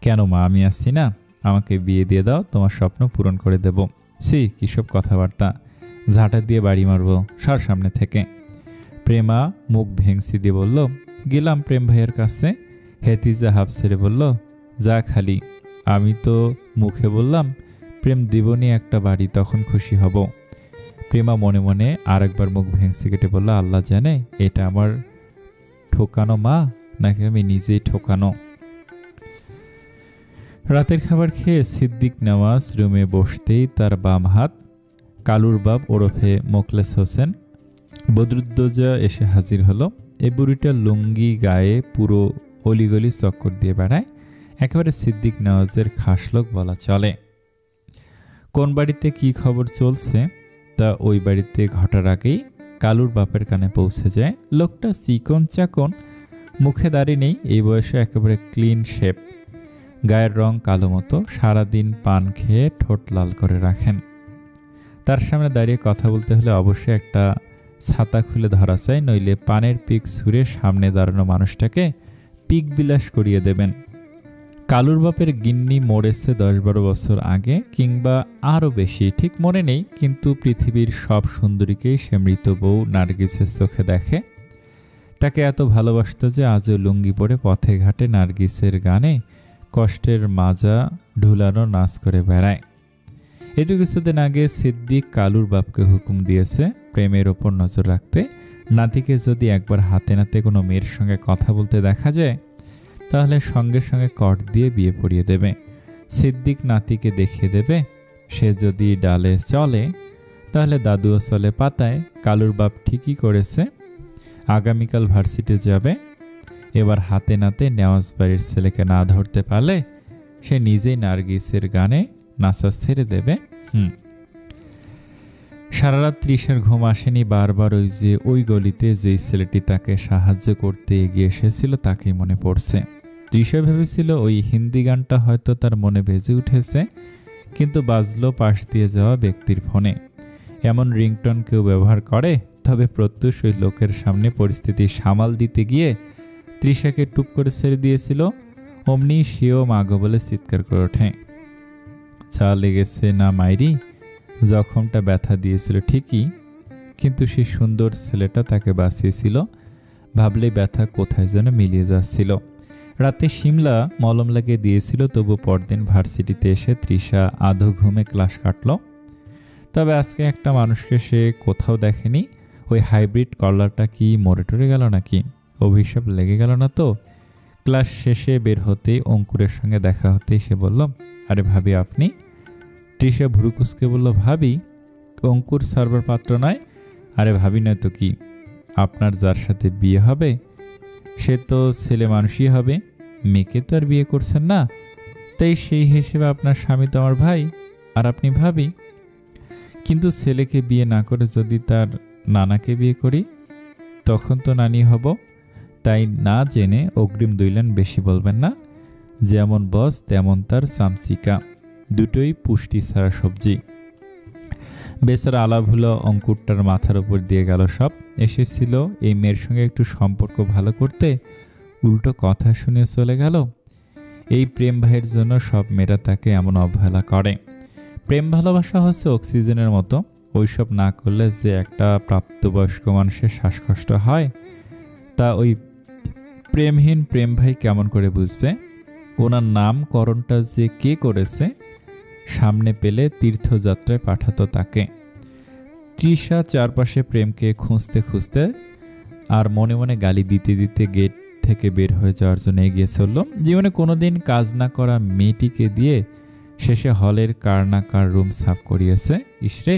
কেন মা, আমি আসছি না? আমাকে বিয়ে দিয়ে দাও, তোমার স্বপ্ন পূরণ করে দেব। সি, কিসব কথাবার্তা, ঝাঁটা দিয়ে বাড়ি মারব সর সামনে থেকে। প্রেমা মুখ ভেংসি দিয়ে বলল, গেলাম প্রেম ভাইয়ের কাছে। হেতিজা হাফ ছেড়ে বলল, যা খালি, আমি তো মুখে বললাম প্রেম দিবনি একটা বাড়ি, তখন খুশি হব। প্রেমা মনে মনে আরেকবার মুখ ভেঙচি কেটে বলল, আল্লাহ জানে এটা আমার ঠোকানো মা নাকি আমি নিজেই ঠোকানো। রাতের খাবার খেয়ে সিদ্দিক নেওয়াজ রুমে বসতেই তার বাম হাত কালুর বাপ ওরফে মোখলেস হোসেন বদরুদ্দোজা এসে হাজির হলো। এই বুড়িটা লুঙ্গি গায়ে পুরো অলিগলি চক্কর দিয়ে বেড়ায়, একেবারে সিদ্দিক নেওয়াজের খাস লোক বলা চলে। কোন বাড়িতে কি খবর চলছে তা ওই বাড়িতে ঘটার আগেই কালুর বাপের কানে পৌঁছে যায়। লোকটা চিকন চাকন, মুখে দাড়ি নেই, এই বয়সে একেবারে ক্লিন শেপ, গায়ের রং কালো মতো, সারাদিন পান খেয়ে ঠোঁট লাল করে রাখেন। তার সামনে দাঁড়িয়ে কথা বলতে হলে অবশ্যই একটা ছাতা খুলে ধরা চাই, নইলে পানের পিক ছুঁড়ে সামনে দাঁড়ানো মানুষটাকে পিক বিলাস করিয়ে দেবেন। কালুর বাপের গিন্নি মরেছে 10-12 বছর আগে, কিংবা আরও বেশি, ঠিক মনে নেই, কিন্তু পৃথিবীর সব সুন্দরীকেই সে মৃত বউ নার্গিসের চোখে দেখে। তাকে এত ভালোবাসত যে আজও লুঙ্গি পরে পথে ঘাটে নার্গিসের গানে কষ্টের মাজা ঢুলানো নাচ করে বেড়ায়। এতে কিছুদিন আগে সিদ্দিক কালুর বাপকে হুকুম দিয়েছে প্রেমের ওপর নজর রাখতে। নাতিকে যদি একবার হাতে নাতে কোনো মেয়ের সঙ্গে কথা বলতে দেখা যায় তাহলে সঙ্গে সঙ্গে কট দিয়ে বিয়ে পড়িয়ে দেবে। সিদ্দিক নাতিকে দেখিয়ে দেবে সে যদি ডালে চলে তাহলে দাদুও চলে পাতায়। কালুর বাপ ঠিকই করেছে, আগামীকাল ভার্সিটি যাবে। এবার হাতে নাতে নেওয়াজ বাড়ির ছেলেকে না ধরতে পারলে সে নিজেই নার্গিসের গানে নাচা ছেড়ে দেবে। সারা রাত তৃষার ঘুম আসেনি। বারবার ওই গলিতে যেই ছেলেটি তাকে সাহায্য করতে এগিয়ে এসেছিল তাকেই মনে পড়ছে। তৃষা ভেবেছিল ওই হিন্দি গানটা হয়তো তার মনে বেজে উঠেছে, কিন্তু বাজলো পাশ দিয়ে যাওয়া ব্যক্তির ফোনে। এমন রিংটন কেউ ব্যবহার করে? তবে প্রত্যুষ ওই লোকের সামনে পরিস্থিতি সামাল দিতে গিয়ে তৃষাকে টুপ করে ছেড়ে দিয়েছিল। অমনি সেও মাগো বলে চিৎকার করে ওঠে। চা লেগেছে না মাইরি, জখমটা ব্যথা দিয়েছিল ঠিকই, কিন্তু সেই সুন্দর ছেলেটা তাকে বাঁচিয়েছিল। ভাবলে ব্যথা কোথায় যেন মিলিয়ে যাচ্ছিল। রাতে শিমলা মলম লাগিয়ে দিয়েছিল, তবু পরদিন ভার্সিটিতে এসে তৃষা আধো ঘুমে ক্লাস কাটল। তবে আজকে একটা মানুষকে সে কোথাও দেখেনি। ওই হাইব্রিড কলারটা কি মরে টরে গেল নাকি? অভিশাপ লেগে গেল না তো? ক্লাস শেষে বের হতেই অঙ্কুরের সঙ্গে দেখা হতেই সে বলল, আরে ভাবি আপনি? তৃষা ভুরুকুসকে বলল, ভাবি? অঙ্কুর সার্ভার পাত্র নয়? আরে ভাবি নয় তো কি, আপনার যার সাথে বিয়ে হবে সে তো ছেলে মানুষই হবে, মেয়েকে তো আর বিয়ে করছেন না, তাই সেই হিসেবে আপনার স্বামী তো আমার ভাই আর আপনি ভাবি। কিন্তু ছেলেকে বিয়ে না করে যদি তার নানাকে বিয়ে করি তখন তো নানি হব। তাই না জেনে অগ্রিম 2 লাইন বেশি বলবেন না। যেমন বস তেমন তার চামচিকা, দুটোই পুষ্টি ছাড়া সবজি। বেচারা আলাপ হলো অঙ্কুরটার মাথার উপর দিয়ে গেল সব। এসেছিল এই মেয়ের সঙ্গে একটু সম্পর্ক ভালো করতে, উল্টো কথা শুনে চলে গেল। এই প্রেম ভাইয়ের জন্য সব মেয়েরা তাকে এমন অবহেলা করে। প্রেম ভালোবাসা হচ্ছে অক্সিজেনের মতো, ওইসব না করলে যে একটা প্রাপ্তবয়স্ক মানুষের শ্বাসকষ্ট হয় তা ওই প্রেমহীন প্রেম ভাই কেমন করে বুঝবে? ওনার নামকরণটা যে কে করেছে সামনে পেলে তীর্থযাত্রায় পাঠাতো তাকে। তৃষা চারপাশে প্রেমকে খুঁজতে খুঁজতে আর মনে মনে গালি দিতে দিতে গেট থেকে বের হয়ে যাওয়ার জন্য এগিয়ে চলল। জীবনে কোনোদিন কাজ না করা মেয়েটিকে দিয়ে শেষে হলের কার না কার রুম সাফ করিয়েছে। ইসরে,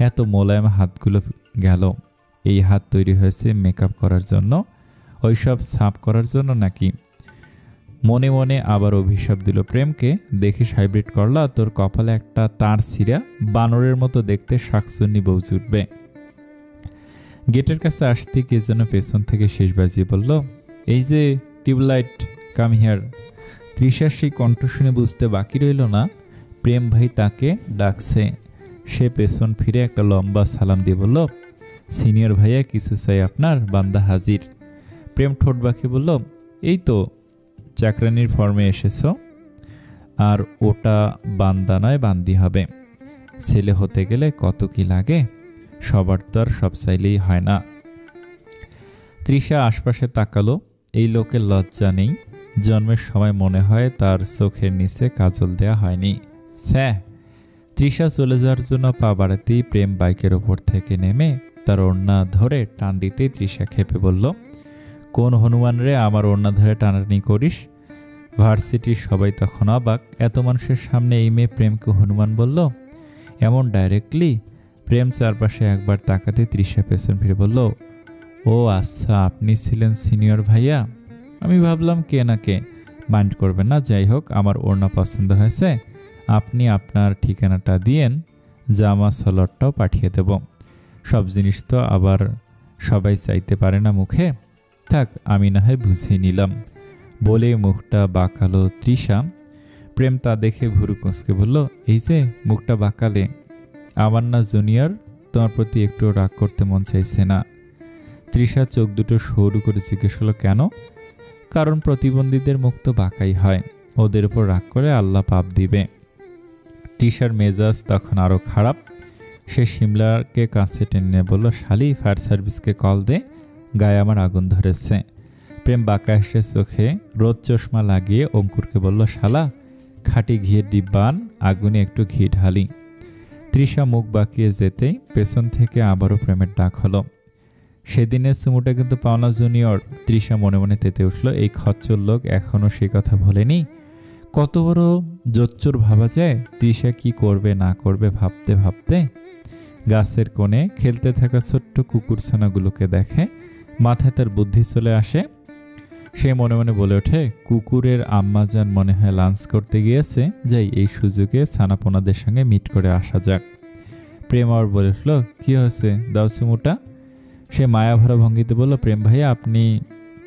এত মোলায়েম হাতগুলো গেল। এই হাত তৈরি হয়েছে মেকআপ করার জন্য, ওইসব সাফ করার জন্য নাকি? মনে মনে আবার অভিশাপ দিল প্রেমকে, দেখিস হাইব্রিড করলা, তোর কপালে একটা তার ছিঁড়া বানরের মতো দেখতে শাকচুন্নি বউ জুটবে। গেটের কাছে আসতে কে যেন পেছন থেকে শেষ বাজিয়ে বলল, এই যে টিউবলাইট, কাম হিয়ার। তৃষার সেই কণ্ঠ শুনে বুঝতে বাকি রইল না প্রেম ভাই তাকে ডাকছে। সে পেছন ফিরে একটা লম্বা সালাম দিয়ে বলল, সিনিয়র ভাইয়া কিছু চাই আপনার, বান্দা হাজির। প্রেম ঠোঁট বাঁকিয়ে বলল, এই তো চাকরানির ফর্মে এসেছ, আর ওটা বান্দা নয় বান্দি হবে। ছেলে হতে গেলে কত কি লাগে, সবার তো আর সব চাইলেই হয় না। তৃষা আশপাশে তাকালো, এই লোকের লজ্জা নেই। জন্মের সময় মনে হয় তার চোখের নিচে কাজল দেয়া হয়নি। স্যাঁ, তৃষা চলে যাওয়ার জন্য পা বাড়াতেই প্রেম বাইকের ওপর থেকে নেমে তার ওড়না ধরে টান দিতেই তৃষা খেপে বলল, কোন হনুমান রে আমার ওড়না ধরে টানাটানি করিস? ভার্সিটির সবাই তখন অবাক, এত মানুষের সামনে এই মেয়ে প্রেমকে হনুমান বলল এমন ডাইরেক্টলি। প্রেম চারপাশে একবার তাকাতে তৃষা পেছন ফিরে বলল, ও আচ্ছা, আপনি ছিলেন সিনিয়র ভাইয়া। আমি ভাবলাম কে না কে, মাইন্ড করবেন না। যাই হোক, আমার ওড়না পছন্দ হয়েছে, আপনি আপনার ঠিকানাটা দিয়েন, জামা সলটটাও পাঠিয়ে দেব। সব জিনিস তো আবার সবাই চাইতে পারে না মুখে, থাক আমি না হয় বুঝিয়ে নিলাম বলে মুখটা বাঁকালো তৃষা। প্রেম তা দেখে ভুরু কুঁচকে বলল, এই যে মুখটা বাঁকালে, আমার না জুনিয়র, তোমার প্রতি একটু রাগ করতে মন চাইছে না? তৃষা চোখ দুটো সরু করে জিজ্ঞেস করলো, কেন? কারণ প্রতিবন্ধীদের মুখ তো বাঁকাই হয়, ওদের উপর রাগ করে আল্লাহ পাপ দিবে। তৃষার মেজাজ তখন আরও খারাপ। সে শিমলাকে কাছে টেনে বলল, শালি ফায়ার সার্ভিসকে কল দে, গায়ে আমার আগুন ধরেছে। প্রেম বাঁকা হেসে চোখে রোদ চশমা লাগিয়ে অঙ্কুরকে বলল, শালা খাঁটি ঘিয়ের ডিব্বান, আগুনে একটু ঘি ঢালি। তৃষা মুখ বাঁকিয়ে যেতেই পেছন থেকে আবারও প্রেমের ডাক হলো, সেদিনের সুমুটা কিন্তু পাওনা জুনিয়র। তৃষা মনে মনে তেতে উঠল, এই খচ্চর লোক এখনও সে কথা ভোলেনি। কত বড় জোচ্চোর ভাবা যায়। তৃষা কি করবে না করবে ভাবতে ভাবতে গাছের কোণে খেলতে থাকা ছোট্ট কুকুরছানাগুলোকে দেখে মাথায় তার বুদ্ধি চলে আসে। সে মনে মনে বলে ওঠে, কুকুরের আম্মাজান মনে হয় লাঞ্চ করতে গিয়েছে, যাই এই সুযোগে ছানাপোনাদের সঙ্গে মিট করে আসা যাক। প্রেম আর বলে উঠল, কী হয়েছে, দাও চুমুটা। সে মায়াভরা ভঙ্গিতে বলল, প্রেম ভাইয়া আপনি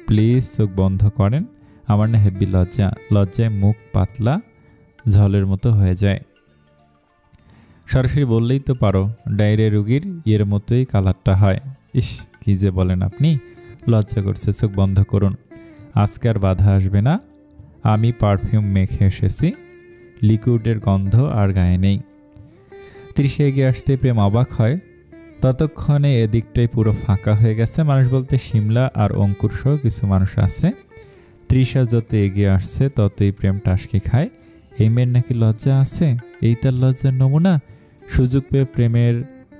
প্লিজ চোখ বন্ধ করেন, আমার না হেব্বি লজ্জা, লজ্জায় মুখ পাতলা ঝলের মতো হয়ে যায়। সরাসরি বললেই তো পারো, ডায়রিয়া রোগীর এর মতোই কালারটা হয়। ইস কী যে বলেন আপনি, লজ্জা করছে, চোখ বন্ধ করুন, আজকে আর বাধা আসবে না। আমি পারফিউম মেখে এসেছি, লিকুইডের গন্ধ আর গায়ে নেই। তৃষা এগিয়ে আসতে প্রেম অবাক হয়। ততক্ষণে এদিকটাই পুরো ফাঁকা হয়ে গেছে, মানুষ বলতে শিমলা আর অঙ্কুর সহ কিছু মানুষ আছে। তৃষা যত এগিয়ে আসছে ততই প্রেম টাসকি খায়, এই মেয়ের নাকি লজ্জা আছে, এই তার লজ্জার নমুনা। সুযোগ পেয়ে প্রেমের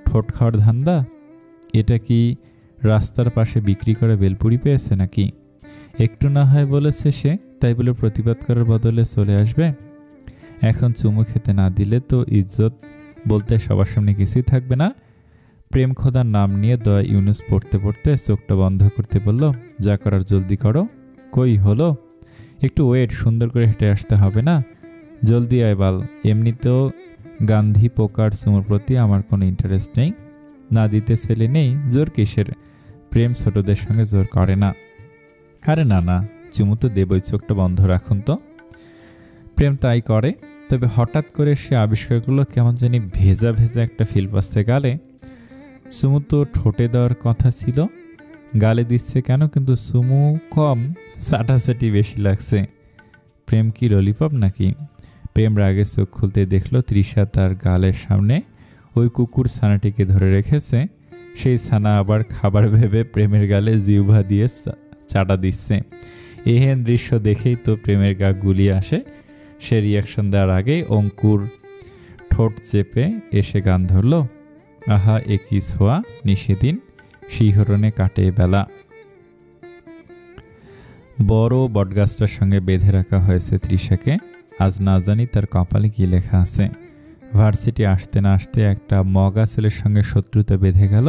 ঠোঁট খাওয়ার ধান্দা। এটা কি রাস্তার পাশে বিক্রি করে বেলপুরি পেয়েছে নাকি? একটু না হয় বলেছে সে, তাই বলে প্রতিবাদ করার বদলে চলে আসবে? এখন চুমু খেতে না দিলে তো ইজ্জত বলতে সবার সামনে কিছুই থাকবে না। প্রেম খোদার নাম নিয়ে দয়া ইউনুস পড়তে পড়তে চোখটা বন্ধ করতে বলল, যা করার জলদি করো। কই হলো, একটু ওয়েট, সুন্দর করে হেঁটে আসতে হবে না? জলদি আয় বাল, এমনিতেও গান্ধী পোকার চুমুর প্রতি আমার কোনো ইন্টারেস্ট নেই, না দিতে ছেলে নেই, জোর কিসের? প্রেম ছোটদের সঙ্গে জোর করে না। আরে না না, চুমু তো দেবই, চোখটা বন্ধ রাখুন তো। প্রেম তাই করে, তবে হঠাৎ করে সে আবিষ্কার করলো কেমন জানি ভেজা ভেজা একটা ফিল পাচ্ছে গালে। চুমু তো ঠোঁটে দেওয়ার কথা ছিল, গালে দিচ্ছে কেন? কিন্তু চুমু কম, চাটাচাটি বেশি লাগছে। প্রেম কি ললিপপ নাকি? প্রেম রাগে চোখ খুলতে দেখলো তৃষা তার গালের সামনে ওই কুকুর ছানাটিকে ধরে রেখেছে। সেই ছানা আবার খাবার ভেবে প্রেমের গালে জিহ্বা দিয়ে চাটা দিচ্ছে। এহেন দৃশ্য দেখেই তো প্রেমের গা গুলিয়ে আসে। সে রিয়াকশন দেওয়ার আগেই অঙ্কুর ঠোঁট চেপে এসে গান ধরল, আহা একই ছোঁয়া নিষেদিন, শিহরণে কাটে বেলা। বড় বটগাছটার সঙ্গে বেঁধে রাখা হয়েছে তৃষাকে। আজ না জানি তার কপালে কি লেখা আছে। ভার্সিটি আসতে না আসতে একটা মগা ছেলের সঙ্গে শত্রুতা বেঁধে গেল।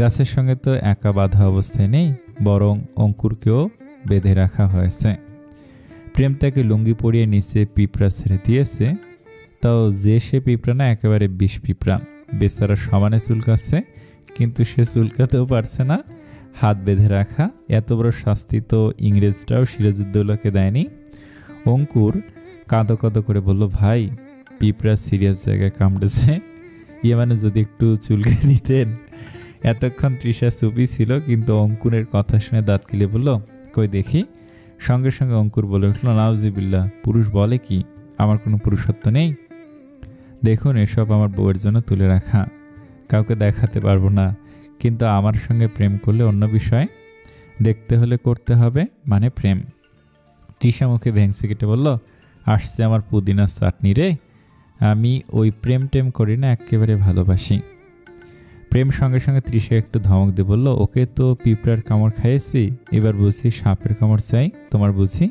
গাছের সঙ্গে তো একা বাঁধা অবস্থায় নেই, বরং অঙ্কুরকেও বেঁধে রাখা হয়েছে। প্রেম তাকে লুঙ্গি পরিয়ে নিচে পিঁপড়া ছেড়ে দিয়েছে, তাও যে সে পিঁপড়া না, একেবারে বিষ পিঁপড়া। বেচারা সমানে চুলকাচ্ছে, কিন্তু সে চুলকাতেও পারছে না। হাত বেঁধে রাখা, এত বড় শাস্তি তো ইংরেজরাও সিরাজউদ্দৌলাকে দেয়নি। অঙ্কুর কাঁদো কাঁদো করে বলল, ভাই পিঁপড়া সিরিয়াস জায়গায় কামড়েছে, মানে যদি একটু চুলকে দিতেন। এতক্ষণ তৃষা চুপি ছিল, কিন্তু অঙ্কুরের কথা শুনে দাঁত কিলে বলল, কই দেখি। সঙ্গে সঙ্গে অঙ্কুর বলে উঠল, নাউজিবিল্লাহ, পুরুষ বলে কি, আমার কোনো পুরুষত্ব নেই। দেখুন এসব আমার বউয়ের জন্য তুলে রাখা, কাউকে দেখাতে পারবো না, কিন্তু আমার সঙ্গে প্রেম করলে অন্য বিষয়, দেখতে হলে করতে হবে, মানে প্রেম। তৃষা মুখে ভেংসি কেটে বলল, আসছে আমার পুদিনার চাটনি রে, আমি ওই প্রেম টেম করি না, একেবারে ভালোবাসি। প্রেম সঙ্গে সঙ্গে তৃষা একটু ধমক দিয়ে বলল, ওকে তো পিঁপড়ার কামড় খাইয়েছি, এবার বুঝি সাপের কামড় চাই তোমার বুঝি?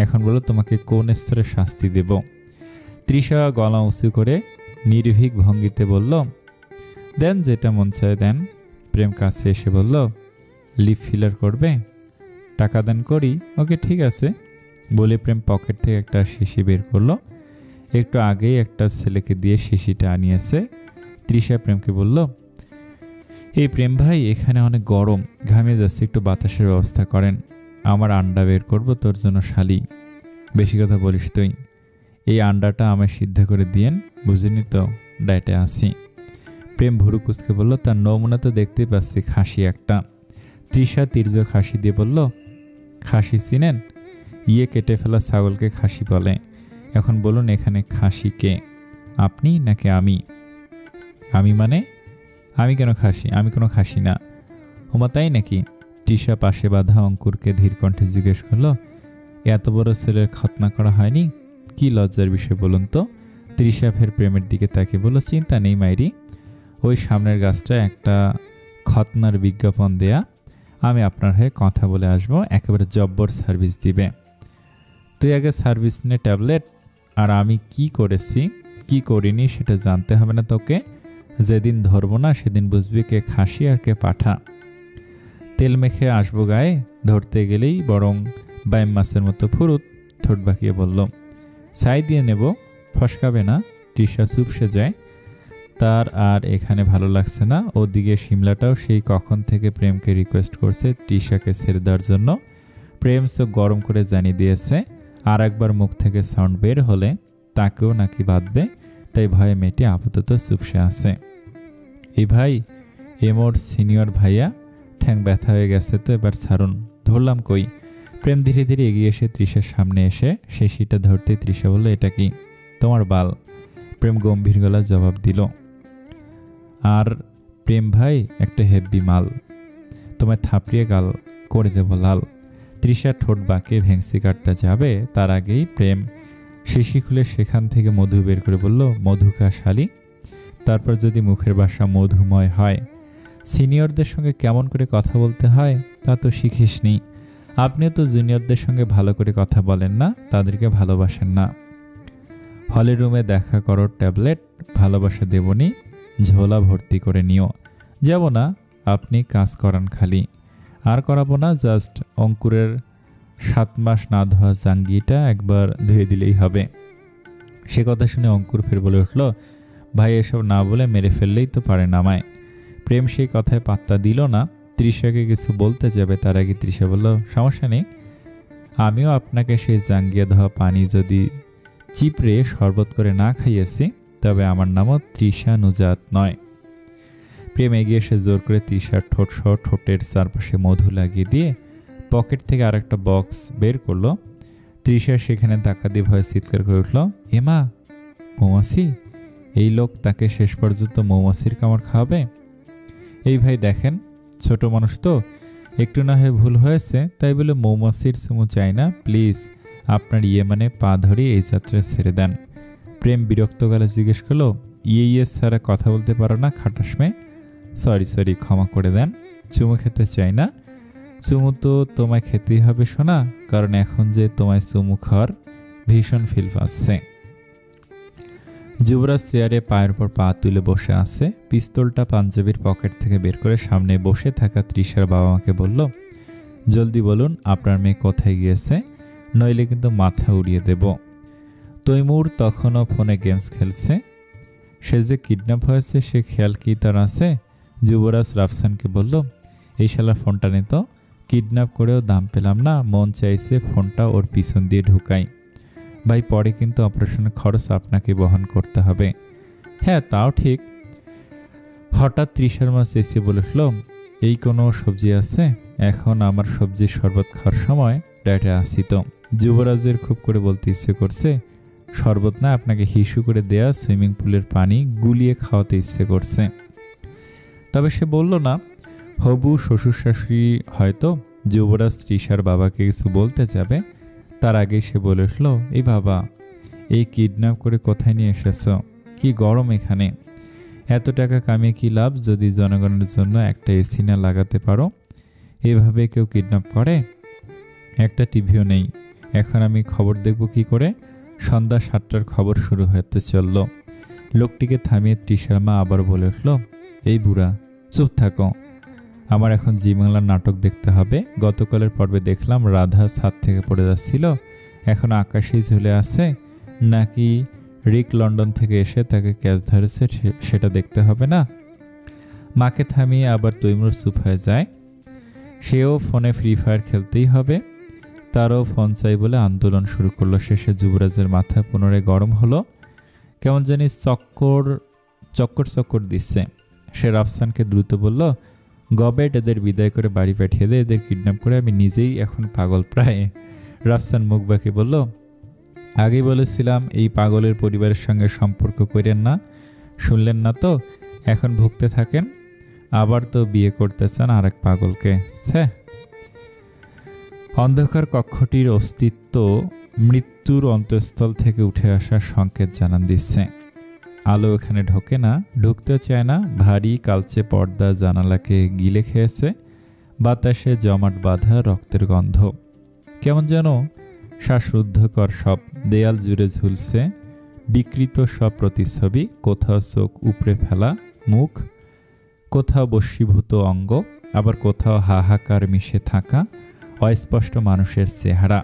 এখন বলো তোমাকে কোন স্তরে শাস্তি দেব? তৃষা গলা উঁচু করে নির্ভীক ভঙ্গিতে বলল, দেন যেটা মন চায় দেন। প্রেম কাছে এসে বলল, লিপ ফিলার করবে? টাকা দান করি। ওকে ঠিক আছে বলে প্রেম পকেট থেকে একটা শিশি বের করলো। একটু আগেই একটা ছেলেকে দিয়ে শিশিটা আনিয়েছে। তৃষা প্রেমকে বলল, এই প্রেম ভাই এখানে অনেক গরম, ঘামিয়ে যাচ্ছে, একটু বাতাসের ব্যবস্থা করেন। আমার আন্ডা বের করব তোর জন্য শালি। বেশি কথা বলিস তুই। এই আন্ডাটা আমায় সিদ্ধ করে দিয়েন, বুঝিনি তো ডায়েটে আসি। প্রেম ভুরু কুচকে বলল, তার নমুনা তো দেখতেই পাচ্ছি, খাসি একটা। তৃষা তীর্যক হাসি দিয়ে বলল, খাসি চিনেন? কেটে ফেলা ছাগলকে খাসি বলে। এখন বলুন এখানে খাসি কে, আপনি নাকি আমি? আমি মানে? আমি কেন খাসি? আমি কোনো খাসি না। ওমা তাই নাকি? তৃষা পাশে বাঁধা অঙ্কুরকে ধীর কণ্ঠে জিজ্ঞেস করল, এত বড় ছেলের খতনা করা হয়নি? কি লজ্জার বিষয় বলুন তো? তৃষা ফের প্রেমের দিকে তাকিয়ে বলল, চিন্তা নেই মাইরি, ওই সামনের গাছটা একটা খতনার বিজ্ঞাপন দেয়া, আমি আপনার হয়ে কথা বলে আসবো, একেবারে জব্বর সার্ভিস দিবে। তুই আগে সার্ভিস নে ট্যাবলেট, আর আমি কি করেছি কি করিনি সেটা জানতে হবে না তোকে। যেদিন ধরবো না সেদিন বুঝবি কে খাসি আর কে পাঠা। তেল মেখে আসবো গায়ে, ধরতে গেলেই বরং বাইম মাছের মতো ফুরুত। ঠোঁট বাঁকিয়ে বলল, ছাই দিয়ে নেব, ফসকাবে না। তৃষা চুপসে যায়। তার আর এখানে ভালো লাগছে না। ওদিকে শিমলাটাও সেই কখন থেকে প্রেমকে রিকোয়েস্ট করছে তৃষাকে ছেড়ে দেওয়ার জন্য। প্রেম চোখ গরম করে জানিয়ে দিয়েছে আর একবার মুখ থেকে সাউন্ড বের হলে তাকেও নাকি বাঁধবে, তাই ভয়ে মেয়েটি আপাতত চুপসে আছে। এই ভাই, মোর সিনিয়র ভাইয়া, ঠ্যাং ব্যথা হয়ে গেছে তো এবার ছাড়ুন। ধরলাম কই? প্রেম ধীরে ধীরে এগিয়ে এসে তৃষার সামনে এসে শিশিটা ধরতেই তৃষা বলল, এটা কি? তোমার বাল। প্রেম গম্ভীর গলা জবাব দিল, আর প্রেম ভাই একটা হেব্বি মাল, তোমায় থাপড়িয়ে গাল করে দেব লাল। তৃষা ঠোঁট বাঁকে ভেংসি কাটতে যাবে, তার আগেই প্রেম শিশি খুলে সেখান থেকে মধু বের করে বলল, মধু খা শালি। তারপর যদি মুখের ভাষা মধুময় হয়, সিনিয়রদের সঙ্গে কেমন করে কথা বলতে হয় তা তো শিখিসনি। আপনিও তো জুনিয়রদের সঙ্গে ভালো করে কথা বলেন না, তাদেরকে ভালোবাসেন না। হলের রুমে দেখা করো ট্যাবলেট, ভালোবাসা দেবনি, ঝোলা ভর্তি করে নিও। যাব না, আপনি কাজ করান খালি। আর করাবো না, জাস্ট অঙ্কুরের 7 মাস না ধোয়া জাঙ্গিটা একবার ধুয়ে দিলেই হবে। সে কথা শুনে অঙ্কুর ফের বলে উঠল, ভাই এসব না বলে মেরে ফেললেই তো পারে নামায়। প্রেম সেই কথায় পাত্তা দিল না। তৃষাকে কিছু বলতে যাবে, তার আগে তৃষা বলল, সমস্যা নেই, আমিও আপনাকে সেই জাঙ্গিয়া ধোয়া পানি যদি চিপড়ে শরবত করে না খাইয়েছি তবে আমার নামও তৃষা নুজাত নয়। প্রেম এগিয়ে এসে জোর করে তৃষার ঠোঁট সহ ঠোঁটের চারপাশে মধু লাগিয়ে দিয়ে পকেট থেকে আর একটা বক্স বের করলো। তৃষা সেখানে টাকা দিয়ে ভয়ে চিৎকার করে উঠল, এমা, মৌমাছি! এই লোক তাকে শেষ পর্যন্ত মৌমাছির কামড় খাওয়াবে। এই ভাই দেখেন, ছোট মানুষ তো, একটু না হয়ে ভুল হয়েছে, তাই বলে মৌমাছির চুমু চাই না, প্লিজ আপনার মানে পা ধরে এই যাত্রা ছেড়ে দেন। প্রেম বিরক্ত গলা জিজ্ঞেস করলো, ছাড়া কথা বলতে পারো না খাটাস মেয়ে? সরি, ক্ষমা করে দেন, চুমু খেতে চাই না। চুমু তো তোমায় খেতেই হবে শোনা, কারণ এখন যে তোমায় চুমু খাওয়ার ভীষণ ফিল পাচ্ছে। যুবরাজ চেয়ারে পায়ের উপর পা তুলে বসে আছে। পিস্তলটা পাঞ্জাবির পকেট থেকে বের করে সামনে বসে থাকা তৃষার বাবা মাকে বলল, জলদি বলুন আপনার মেয়ে কোথায় গিয়েছে, নইলে কিন্তু মাথা উড়িয়ে দেব। তৈমুর তখনও ফোনে গেমস খেলছে। সে যে কিডন্যাপ হয়েছে সে খেয়াল কি তার আছে? যুবরাজ রাফসানকে বলল, এই শালার ফোনটা নে তো, কিডন্যাপ করেও দাম পেলাম না, মন চাইছে ফোনটা ওর পিছন দিয়ে ঢুকাই। ভাই পরে কিন্তু অপারেশনের খরচ আপনাকে বহন করতে হবে। হ্যাঁ তাও ঠিক। হঠাৎ তৃষার মা চেঁচিয়ে বলে উঠল, এই কোনো সবজি আছে? এখন আমার সবজির শরবত খাওয়ার সময় ডায়েটে আসি তো। যুবরাজের খুব করে বলতে ইচ্ছে করছে, শরবত না, আপনাকে হিসু করে দেয়া সুইমিং পুলের পানি গুলিয়ে খাওয়াতে ইচ্ছে করছে। তবে সে বলল না। হবু শ্বশুর শাশুড়ি হয়তো যুবরাজ তৃষার বাবাকে কিছু বলতে যাবে, তার আগে সে বলে উঠল, এই বাবা, এই কিডন্যাপ করে কোথায় নিয়ে এসেছ? কি গরম এখানে, এত টাকা কামিয়ে কি লাভ যদি জনগণের জন্য একটা এসি না লাগাতে পারো? এভাবে কেউ কিডন্যাপ করে? একটা টিভিও নেই, এখন আমি খবর দেখব কি করে? সন্ধ্যা 7টার খবর শুরু হতে চলল। লোকটিকে থামিয়ে টিশার আবার বলে উঠল, এই বুড়া, চুপ থাকো, আমার এখন জি বাংলার নাটক দেখতে হবে। গতকালের পর্বে দেখলাম রাধা ছাদ থেকে পড়ে যাচ্ছিল, এখন আকাশেই ঝুলে আছে, নাকি রিক লন্ডন থেকে এসে তাকে ক্যাচ ধরেছে সেটা দেখতে হবে না? মাকে থামিয়ে আবার তৈমুর চুপ হয়ে যায়। সেও ফোনে ফ্রি ফায়ার খেলতেই হবে, তারও ফোন চাই বলে আন্দোলন শুরু করলো। শেষে যুবরাজের মাথা পুনরায় গরম হলো, কেমন জানি চক্কর দিচ্ছে। সে রাফসানকে দ্রুত বলল, গবেট, এদের বিদায় করে বাড়ি পাঠিয়ে দে, এদের কিডন্যাপ করে আমি নিজেই এখন পাগল প্রায়। রাফসান মুখ বাঁকি বলল, আগেই বলেছিলাম এই পাগলের পরিবারের সঙ্গে সম্পর্ক করেন না, শুনলেন না তো? এখন ভুগতে থাকেন, আবার তো বিয়ে করতে চান আরেক পাগলকে। অন্ধকার কক্ষটির অস্তিত্ব মৃত্যুর অন্তঃস্থল থেকে উঠে আসার সংকেত জানান দিচ্ছে। আলো এখানে ঢোকে না, ঢুকতে চায় না, ভারী কালচে পর্দা জানালাকে গিলে খেয়েছে, বাতাসে জমাট বাঁধা রক্তের গন্ধ, কেমন যেন শ্বাসরুদ্ধকর সব। দেয়াল জুড়ে ঝুলছে বিকৃত সব প্রতিচ্ছবি, কোথাও চোখ উপড়ে ফেলা মুখ, কোথাও বশীভূত অঙ্গ, আবার কোথাও হাহাকার মিশে থাকা অস্পষ্ট মানুষের চেহারা।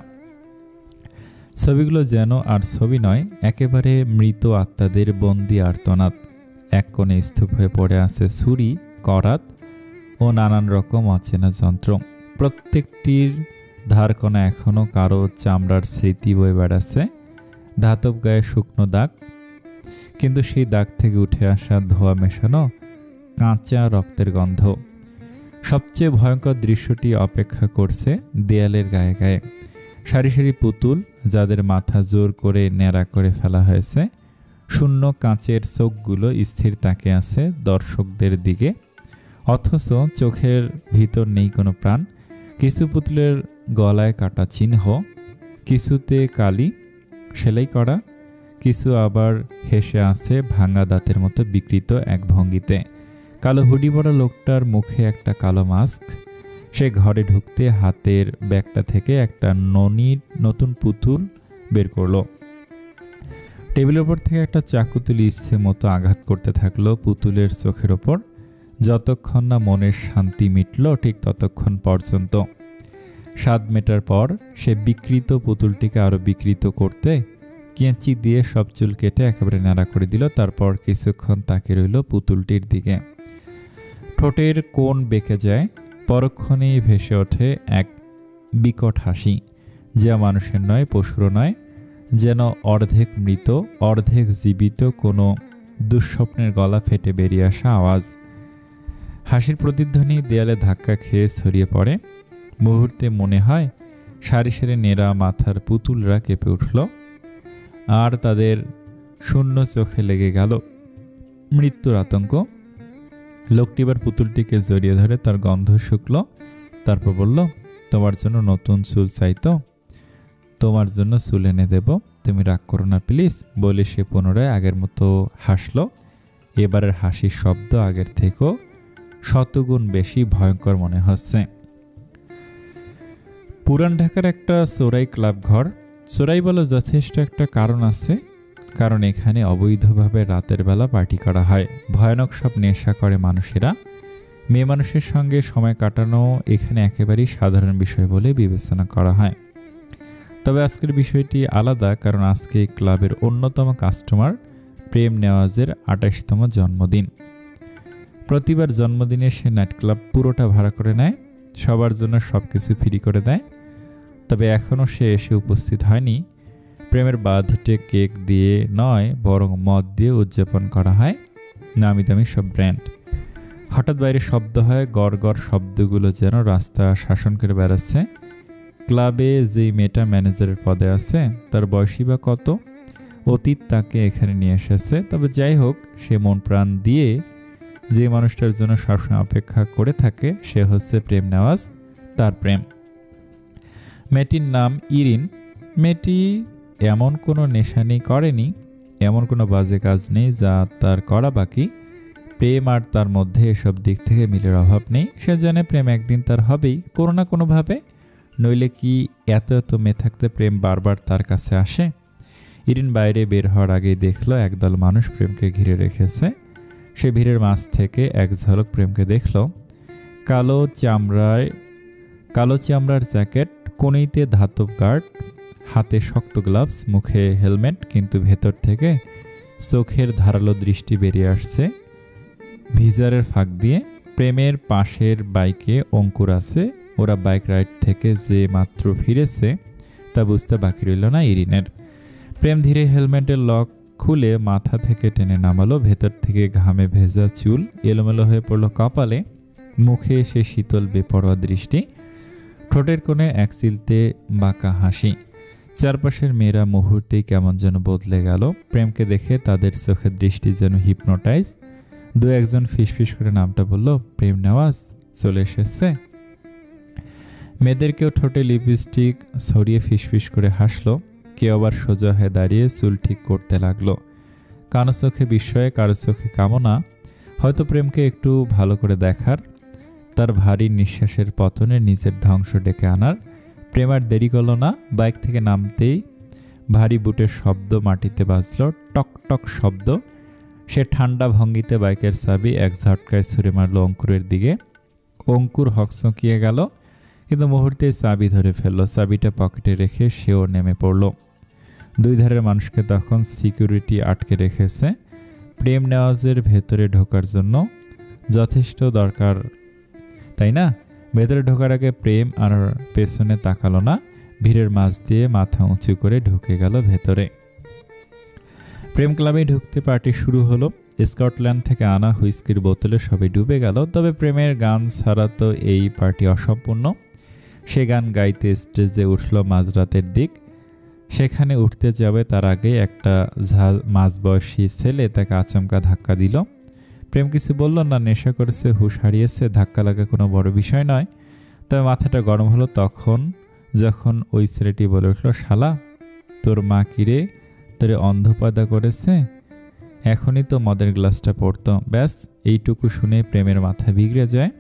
ছবিগুলো যেন আর ছবি নয়, একেবারে মৃত আত্মাদের বন্দি আর্তনাদ। এক কোণে স্তূপ হয়ে পড়ে আছে ছুরি, করাত ও নানান রকম অচেনা যন্ত্র। প্রত্যেকটির ধারকণা এখনও কারো চামড়ার স্মৃতি বয়ে বেড়াচ্ছে, ধাতব গায়ে শুকনো দাগ, কিন্তু সেই দাগ থেকে উঠে আসা ধোয়া মেশানো কাঁচা রক্তের গন্ধ। সবচেয়ে ভয়ঙ্কর দৃশ্যটি অপেক্ষা করছে দেয়ালের গায়ে গায়ে। সারি সারি পুতুল, যাদের মাথা জোর করে ন্যাড়া করে ফেলা হয়েছে, শূন্য কাঁচের চোখগুলো স্থির তাকিয়ে আছে দর্শকদের দিকে, অথচ চোখের ভিতর নেই কোনো প্রাণ। কিছু পুতুলের গলায় কাটা চিহ্ন, কিছুতে কালি সেলাই করা, কিছু আবার হেসে আছে ভাঙা দাঁতের মতো বিকৃত এক ভঙ্গিতে। কালো হুডি পরা লোকটার মুখে একটা কালো মাস্ক। সে ঘরে ঢুকতে হাতের ব্যাগটা থেকে একটা নতুন পুতুল বের করলো। টেবিলের ওপর থেকে একটা চাকু তুলে ইচ্ছে মতো আঘাত করতে থাকলো পুতুলের চোখের ওপর। যতক্ষণ না মনের শান্তি মিটল ঠিক ততক্ষণ পর্যন্ত। স্বাদ মেটার পর সে বিকৃত পুতুলটিকে আরো বিকৃত করতে কেঁচি দিয়ে সব চুল কেটে একেবারে ন্যাড়া করে দিল। তারপর কিছুক্ষণ তাকিয়ে রইল পুতুলটির দিকে। ঠোঁটের কোণ বেঁকে যায়, পরক্ষণেই ভেসে ওঠে এক বিকট হাসি, যা মানুষের নয়, পশুরও নয়, যেন অর্ধেক মৃত অর্ধেক জীবিত কোনো দুঃস্বপ্নের গলা ফেটে বেরিয়ে আসা আওয়াজ। হাসির প্রতিধ্বনি দেয়ালে ধাক্কা খেয়ে ছড়িয়ে পড়ে। মুহূর্তে মনে হয় সারি সারি নেড়া মাথার পুতুলরা কেঁপে উঠল, আর তাদের শূন্য চোখে লেগে গেল মৃত্যুর আতঙ্ক। লোকটি এবার পুতুলটিকে জড়িয়ে ধরে তার গন্ধ শুকল, তারপর বলল, তোমার জন্য নতুন চুল চাই তো? তোমার জন্য চুল এনে দেব, তুমি রাগ করো না প্লিজ। বলে সে পুনরায় আগের মতো হাসলো। এবারের হাসির শব্দ আগের থেকেও শতগুণ বেশি ভয়ঙ্কর মনে হচ্ছে। পুরান ঢাকার একটা চোরাই ক্লাব ঘর। চোরাই বলে যথেষ্ট একটা কারণ আছে, কারণ এখানে অবৈধভাবে রাতের বেলা পার্টি করা হয়। ভয়ানক সব নেশা করে মানুষেরা। মেয়ে মানুষের সঙ্গে সময় কাটানো এখানে একেবারেই সাধারণ বিষয় বলে বিবেচনা করা হয়। তবে আজকের বিষয়টি আলাদা, কারণ আজকে ক্লাবের অন্যতম কাস্টমার প্রেম নেওয়াজের 28তম জন্মদিন। প্রতিবার জন্মদিনে সে নাইট ক্লাব পুরোটা ভাড়া করে নেয়, সবার জন্য সব কিছু ফ্রি করে দেয়। তবে এখনও সে এসে উপস্থিত হয়নি। প্রেমের বার্থডে কেক দিয়ে নয়, বরং মদ দিয়ে উদযাপন করা হয়, নামি দামি সব ব্র্যান্ড। হঠাৎ বাইরে শব্দ হয়, গড় গড় শব্দগুলো যেন রাস্তা শাসন করে বেড়াচ্ছে। ক্লাবে যেই মেয়েটা ম্যানেজারের পদে আছে তার বয়সী বা কত? অতীত তাকে এখানে নিয়ে এসেছে। তবে যাই হোক, সে মন প্রাণ দিয়ে যে মানুষটার জন্য সবসময় অপেক্ষা করে থাকে সে হচ্ছে প্রেম নেওয়াজ, তার প্রেম। মেয়েটির নাম ইরিন। মেয়েটি এমন কোনো নেশানি করেনি, এমন কোনো বাজে কাজ নেই যা তার করা বাকি। প্রেম আর তার মধ্যে এসব দিক থেকে মিলের অভাব নেই। সে জানে প্রেম একদিন তার হবেই কোনো না কোনোভাবে, নইলে কি এত এত মেয়ে থাকতে প্রেম বারবার তার কাছে আসে? ইরিন বাইরে বের হওয়ার আগেই দেখলো একদল মানুষ প্রেমকে ঘিরে রেখেছে। সে ভিড়ের মাঝ থেকে এক ঝলক প্রেমকে দেখল। কালো চামড়ার জ্যাকেট, কোণিতে ধাতব গার্ড, হাতে শক্ত গ্লাভস, মুখে হেলমেট, কিন্তু ভেতর থেকে চোখের ধারালো দৃষ্টি বেরিয়ে আসছে ভিজারের ফাঁক দিয়ে। প্রেমের পাশের বাইকে অঙ্কুর আছে। ওরা বাইক রাইড থেকে যে মাত্র ফিরেছে তা বুঝতে বাকি রইল না ইরিনের। প্রেম ধীরে হেলমেটের লক খুলে মাথা থেকে টেনে নামালো। ভেতর থেকে ঘামে ভেজা চুল এলোমেলো হয়ে পড়ল কপালে। মুখে সে শীতল বেপরোয়া দৃষ্টি, ঠোঁটের কোণে এক চিলতে বাঁকা হাসি। চারপাশের মেয়েরা মুহূর্তেই কেমন যেন বদলে গেল। প্রেমকে দেখে তাদের চোখের দৃষ্টি যেন হিপনোটাইজ। দু একজন ফিসফিস করে নামটা বলল, প্রেম নেওয়াজ চলে এসেছে। মেয়েদেরকেও ঠোঁটে লিপস্টিক ছড়িয়ে ফিসফিস করে হাসলো। কেউ আবার সোজা হয়ে দাঁড়িয়ে চুল ঠিক করতে লাগলো। কারো চোখে বিস্ময়ে, কারো চোখে কামনা, হয়তো প্রেমকে একটু ভালো করে দেখার, তার ভারী নিঃশ্বাসের পতনে নিজের ধ্বংস ডেকে আনার। প্রেম আর দেরি করল না। বাইক থেকে নামতেই ভারী বুটের শব্দ মাটিতে বাজল, টক টক শব্দ। সে ঠান্ডা ভঙ্গিতে বাইকের চাবি এক ঝটকায় ছুঁড়ে মারল অঙ্কুরের দিকে। অঙ্কুর হকচকিয়ে গেল, কিন্তু মুহূর্তে চাবি ধরে ফেলল। চাবিটা পকেটে রেখে সেও নেমে পড়ল। দুই ধারের মানুষকে তখন সিকিউরিটি আটকে রেখেছে। প্রেম নেওয়াজের ভেতরে ঢোকার জন্য যথেষ্ট দরকার, তাই না? ভেতরে ঢোকার আগে প্রেম আর পেছনে তাকালো না। ভিড়ের মাঝ দিয়ে মাথা উঁচু করে ঢুকে গেল ভেতরে। প্রেম ক্লাবে ঢুকতে পার্টি শুরু হলো। স্কটল্যান্ড থেকে আনা হুইস্কির বোতলে সবাই ডুবে গেল। তবে প্রেমের গান ছাড়া তো এই পার্টি অসম্পূর্ণ। সে গান গাইতে স্টেজে উঠল মাঝরাতের দিক। সেখানে উঠতে যাবে তার আগে একটা মাঝবয়সী ছেলে তাকে আচমকা ধাক্কা দিল। প্রেম কিছু বলল না, নেশা করেছে, হুঁশ হারিয়েছে, ধাক্কা লাগা কোনো বড় বিষয় নয়। তবে মাথাটা গরম হলো যখন ওই ছেলেটি বলে উঠল, শালা তোর মা কিরে তোরে অন্ধ পয়দা করেছে, এখনই তো মদের গ্লাসটা পড়তো। ব্যাস এইটুকু শুনে প্রেমের মাথা বিগড়ে যায়।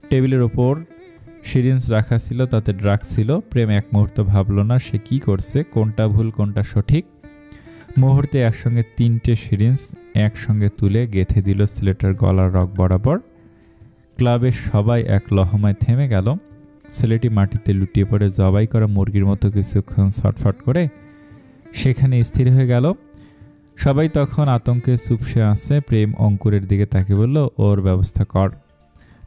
টেবিলের ওপর সিরিঞ্জ রাখা ছিল, তাতে ড্রাগ ছিল। প্রেম এক মুহূর্ত ভাবল না সে কি করছে, কোনটা ভুল কোনটা সঠিক। মুহূর্তে একসঙ্গে 3টে সিরিঞ্জ একসঙ্গে তুলে গেঁথে দিল ছেলেটার গলার রগ বরাবর। ক্লাবের সবাই এক লহমায় থেমে গেল। ছেলেটি মাটিতে লুটিয়ে পড়ে জবাই করা মুরগির মতো কিছুক্ষণ ছটফট করে সেখানে স্থির হয়ে গেল। সবাই তখন আতঙ্কে চুপসে আছে। প্রেম অঙ্কুরের দিকে তাকে বলল, ওর ব্যবস্থা কর।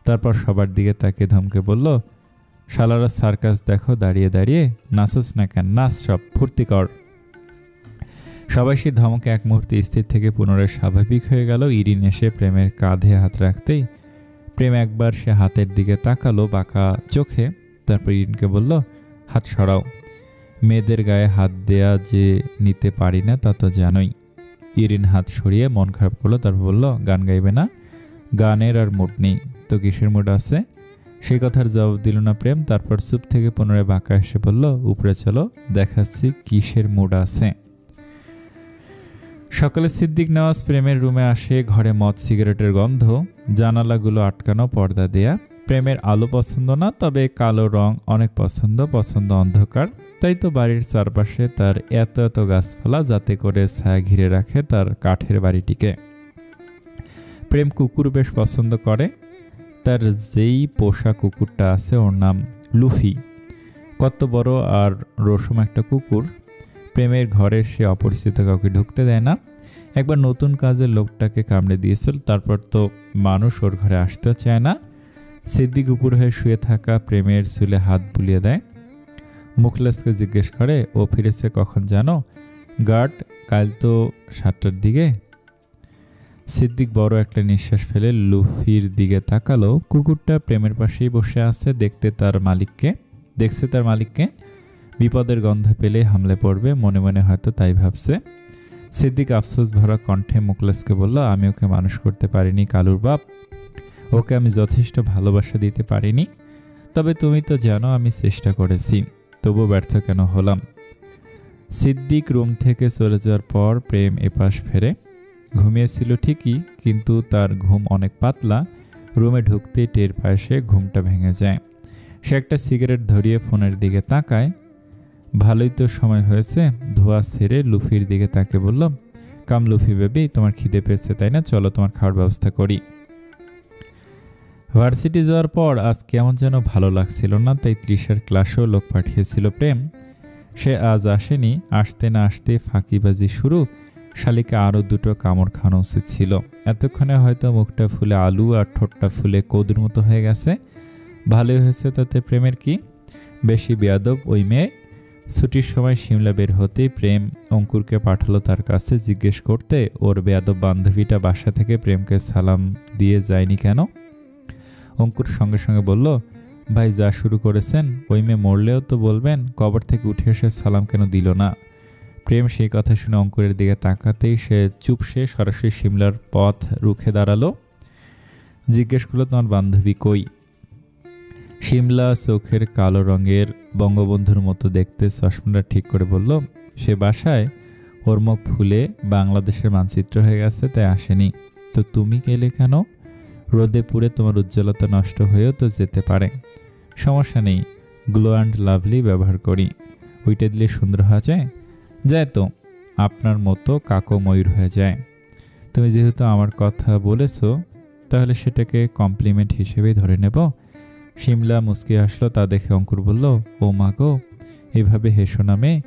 তারপর সবার দিকে তাকে ধমকে বলল, শালারা সার্কাস দেখো দাঁড়িয়ে দাঁড়িয়ে, নাচস না কেন, নাচ, সব ফুর্তি কর। সবাই সেই ধমকে এক মুহূর্তে স্থির থেকে পুনরায় স্বাভাবিক হয়ে গেল। ইরিন এসে প্রেমের কাঁধে হাত রাখতেই প্রেম একবার সে হাতের দিকে তাকালো বাঁকা চোখে। তারপর ইরিনকে বলল, হাত সরাও। মেয়েদের গায়ে হাত দেয়া যে নিতে পারি না তা তো জানোই। ইরিন হাত সরিয়ে মন খারাপ করলো। তারপর বলল, গান গাইবে না? গানের আর মুড নেই তো কিসের মুড আছে? সেই কথার জবাব দিল না প্রেম। তারপর চুপ থেকে পুনরায় বাঁকা এসে বলল, উপরে চলো, দেখাচ্ছি কিসের মুড আছে। সকালে সিদ্দিক নেওয়াজ প্রেমের রুমে আসে। ঘরে মদ, সিগারেটের গন্ধ, জানালাগুলো আটকানো, পর্দা দেয়া। প্রেমের আলো পছন্দ না, তবে কালো রং অনেক পছন্দ অন্ধকার। তাই তো বাড়ির চারপাশে তার এত এত গাছপালা, যাতে করে ছায়া ঘিরে রাখে তার কাঠের বাড়িটিকে। প্রেম কুকুর বেশ পছন্দ করে। তার যেই পোষা কুকুরটা আছে ওর নাম লুফি। কত বড় আর রসম একটা কুকুর। প্রেমের ঘরে সে অপরিচিত কাউকে ঢুকতে দেয় না। একবার নতুন কাজের লোকটাকে কামড়ে দিয়েছিল, তারপর তো মানুষ ওর ঘরে আসতেও চায় না। সিদ্দিক উপর হয়ে শুয়ে থাকা প্রেমের চুলে হাত বুলিয়ে দেয়। মুখলেসকে জিজ্ঞেস করে, ও ফিরেছে কখন জানো? গার্ড, কাল তো 7টার দিকে। সিদ্দিক বড় একটা নিঃশ্বাস ফেলে লুফির দিকে তাকালো। কুকুরটা প্রেমের পাশেই বসে আছে, দেখছে তার মালিককে। বিপদের গন্ধ পেলে হামলে পড়বে, মনে মনে হয়তো তাই ভাবছে। সিদ্দিক আফসোস ভরা কণ্ঠে মুখলেসকে বলল, আমি ওকে মানুষ করতে পারিনি কালুর বাপ। ওকে আমি যথেষ্ট ভালোবাসা দিতে পারিনি। তবে তুমি তো জানো আমি চেষ্টা করেছি, তবু ব্যর্থ কেন হলাম? সিদ্দিক রুম থেকে চলে যাওয়ার পর প্রেম এপাশ ফেরে। ঘুমিয়েছিল ঠিকই, কিন্তু তার ঘুম অনেক পাতলা। রুমে ঢুকতেই টের পায় সে ঘুমটা ভেঙে যায়। সে একটা সিগারেট ধরিয়ে ফোনের দিকে তাকায়। ভালোই তো সময় হয়েছে। ধোয়া ছেড়ে লুফির দিকে তাকে বলল, কাম লুফি বেবি, তোমার খিদে পেয়েছে তাই না? চলো তোমার খাওয়ার ব্যবস্থা করি। ভার্সিটি যাওয়ার পর আজ কেমন যেন ভালো লাগছিল না, তাই তৃষার ক্লাসেও লোক পাঠিয়েছিল প্রেম। সে আজ আসেনি। আসতে না আসতে ফাঁকিবাজি শুরু। শালিকে আরও দুটো কামড় খাওয়ানো উচিত ছিল। এতক্ষণে হয়তো মুখটা ফুলে আলু আর ঠোঁটটা ফুলে কৌদুর মতো হয়ে গেছে। ভালোই হয়েছে, তাতে প্রেমের কি? বেশি বেয়াদব ওই মেয়ে। ছুটির সময় সিমলা বের হতেই প্রেম অঙ্কুরকে পাঠালো তার কাছে জিজ্ঞেস করতে ওর বেয়াদব বান্ধবীটা বাসা থেকে প্রেমকে সালাম দিয়ে যায়নি কেন। অঙ্কুর সঙ্গে সঙ্গে বলল, ভাই যা শুরু করেছেন, ওই মেয়ে মরলেও তো বলবেন কবর থেকে উঠে এসে সালাম কেন দিল না। প্রেম সেই কথা শুনে অঙ্কুরের দিকে তাকাতেই সে চুপসে সরাসরি সিমলার পথ রুখে দাঁড়ালো। জিজ্ঞেস করলো, তোমার বান্ধবী কই? সিমলা চোখের কালো রঙের, বঙ্গবন্ধুর মতো দেখতে চশমাটা ঠিক করে বলল, সে বাসায়। ওর মুখ ফুলে বাংলাদেশের মানচিত্র হয়ে গেছে, তাই আসেনি। তো তুমি গেলে কেন? রোদে পুড়ে তোমার উজ্জ্বলতা নষ্ট হয়েও তো যেতে পারে। সমস্যা নেই, গ্লো অ্যান্ড লাভলি ব্যবহার করি। ওইটা দিলে সুন্দর হওয়া যায়। যায় তো, আপনার মতো কাকো ময়ূর হয়ে যায়। তুমি যেহেতু আমার কথা বলেছো, তাহলে সেটাকে কমপ্লিমেন্ট হিসেবেই ধরে নেব। সিমলা মুচকি হাসলো। তা দেখে অঙ্কুর বলল, ও মা গো, এভাবে হেসো না মেয়ে,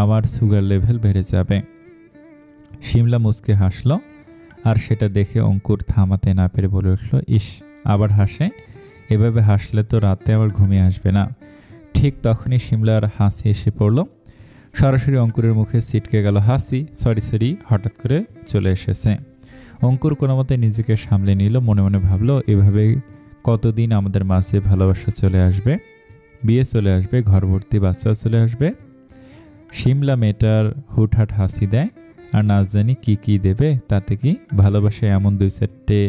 আমার সুগার লেভেল বেড়ে যাবে। সিমলা মুচকি হাসলো, আর সেটা দেখে অঙ্কুর থামাতে না পেরে বলে উঠল, ইস, আবার হাসে। এভাবে হাসলে তো রাতে আবার ঘুমিয়ে আসবে না। ঠিক তখনই সিমলার হাসি এসে পড়ল। সরাসরি অঙ্কুরের মুখে ছিটকে গেল হাসি। সরি, হঠাৎ করে চলে এসেছে। অঙ্কুর কোনো মতে নিজেকে সামলে নিল। মনে মনে ভাবলো, এভাবে কতদিন আমাদের মাঝে ভালোবাসা চলে আসবে, বিয়ে চলে আসবে, ঘর ভর্তি বাচ্চাও চলে আসবে। সিমলা মেয়েটার হুটহাট হাসি দেয়, আর না জানি কি কি দেবে। তাতে কি, ভালোবাসা এমন দুই চারটে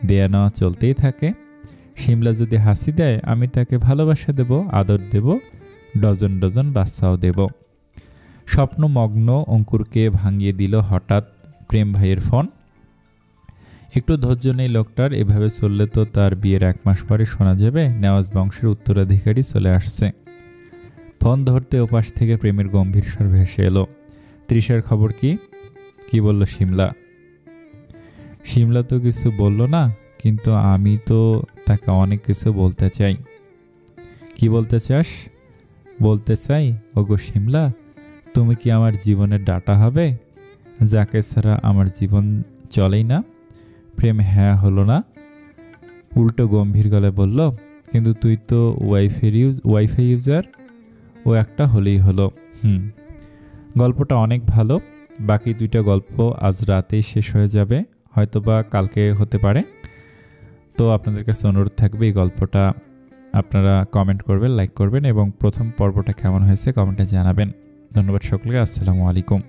দেয়া নেওয়া চলতেই থাকে। সিমলা যদি হাসি দেয়, আমি তাকে ভালোবাসা দেব, আদর দেব, ডজন ডজন বাচ্চাও দেব। স্বপ্নমগ্ন অঙ্কুরকে ভাঙিয়ে দিল হঠাৎ প্রেম ভাইয়ের ফোন। একটু ধৈর্য নেই লোকটার। এভাবে চললে তো তার বিয়ের 1 মাস পরে শোনা যাবে নেওয়াজ বংশের উত্তরাধিকারী চলে আসছে। ফোন ধরতে ওপাশ থেকে প্রেমের গম্ভীর স্বর ভেসে এলো, তৃষার খবর কি? কি বলল সিমলা? সিমলা তো কিছু বলল না, কিন্তু আমি তো তাকে অনেক কিছু বলতে চাই। কি বলতে চাস? বলতে চাই, ওগো সিমলা, তুমি কি আমার জীবনের ডাটা হবে, যাকে ছাড়া আমার জীবন চলেই না? প্রেম হ্যাঁ হলো না, উল্টো গম্ভীর গলায় বলল, কিন্তু তুই তো ওয়াইফাই ইউজার। ও একটা হলেই হলো। গল্পটা অনেক ভালো। বাকি 2টা গল্প আজ রাতেই শেষ হয়ে যাবে, হয়তোবা কালকে হতে পারে। তো আপনাদের কাছে অনুরোধ থাকবে, এই গল্পটা আপনারা কমেন্ট করবেন, লাইক করবেন এবং প্রথম পর্বটা কেমন হয়েছে কমেন্টে জানাবেন। ধন্যবাদ সকলকে। আসসালামু আলাইকুম।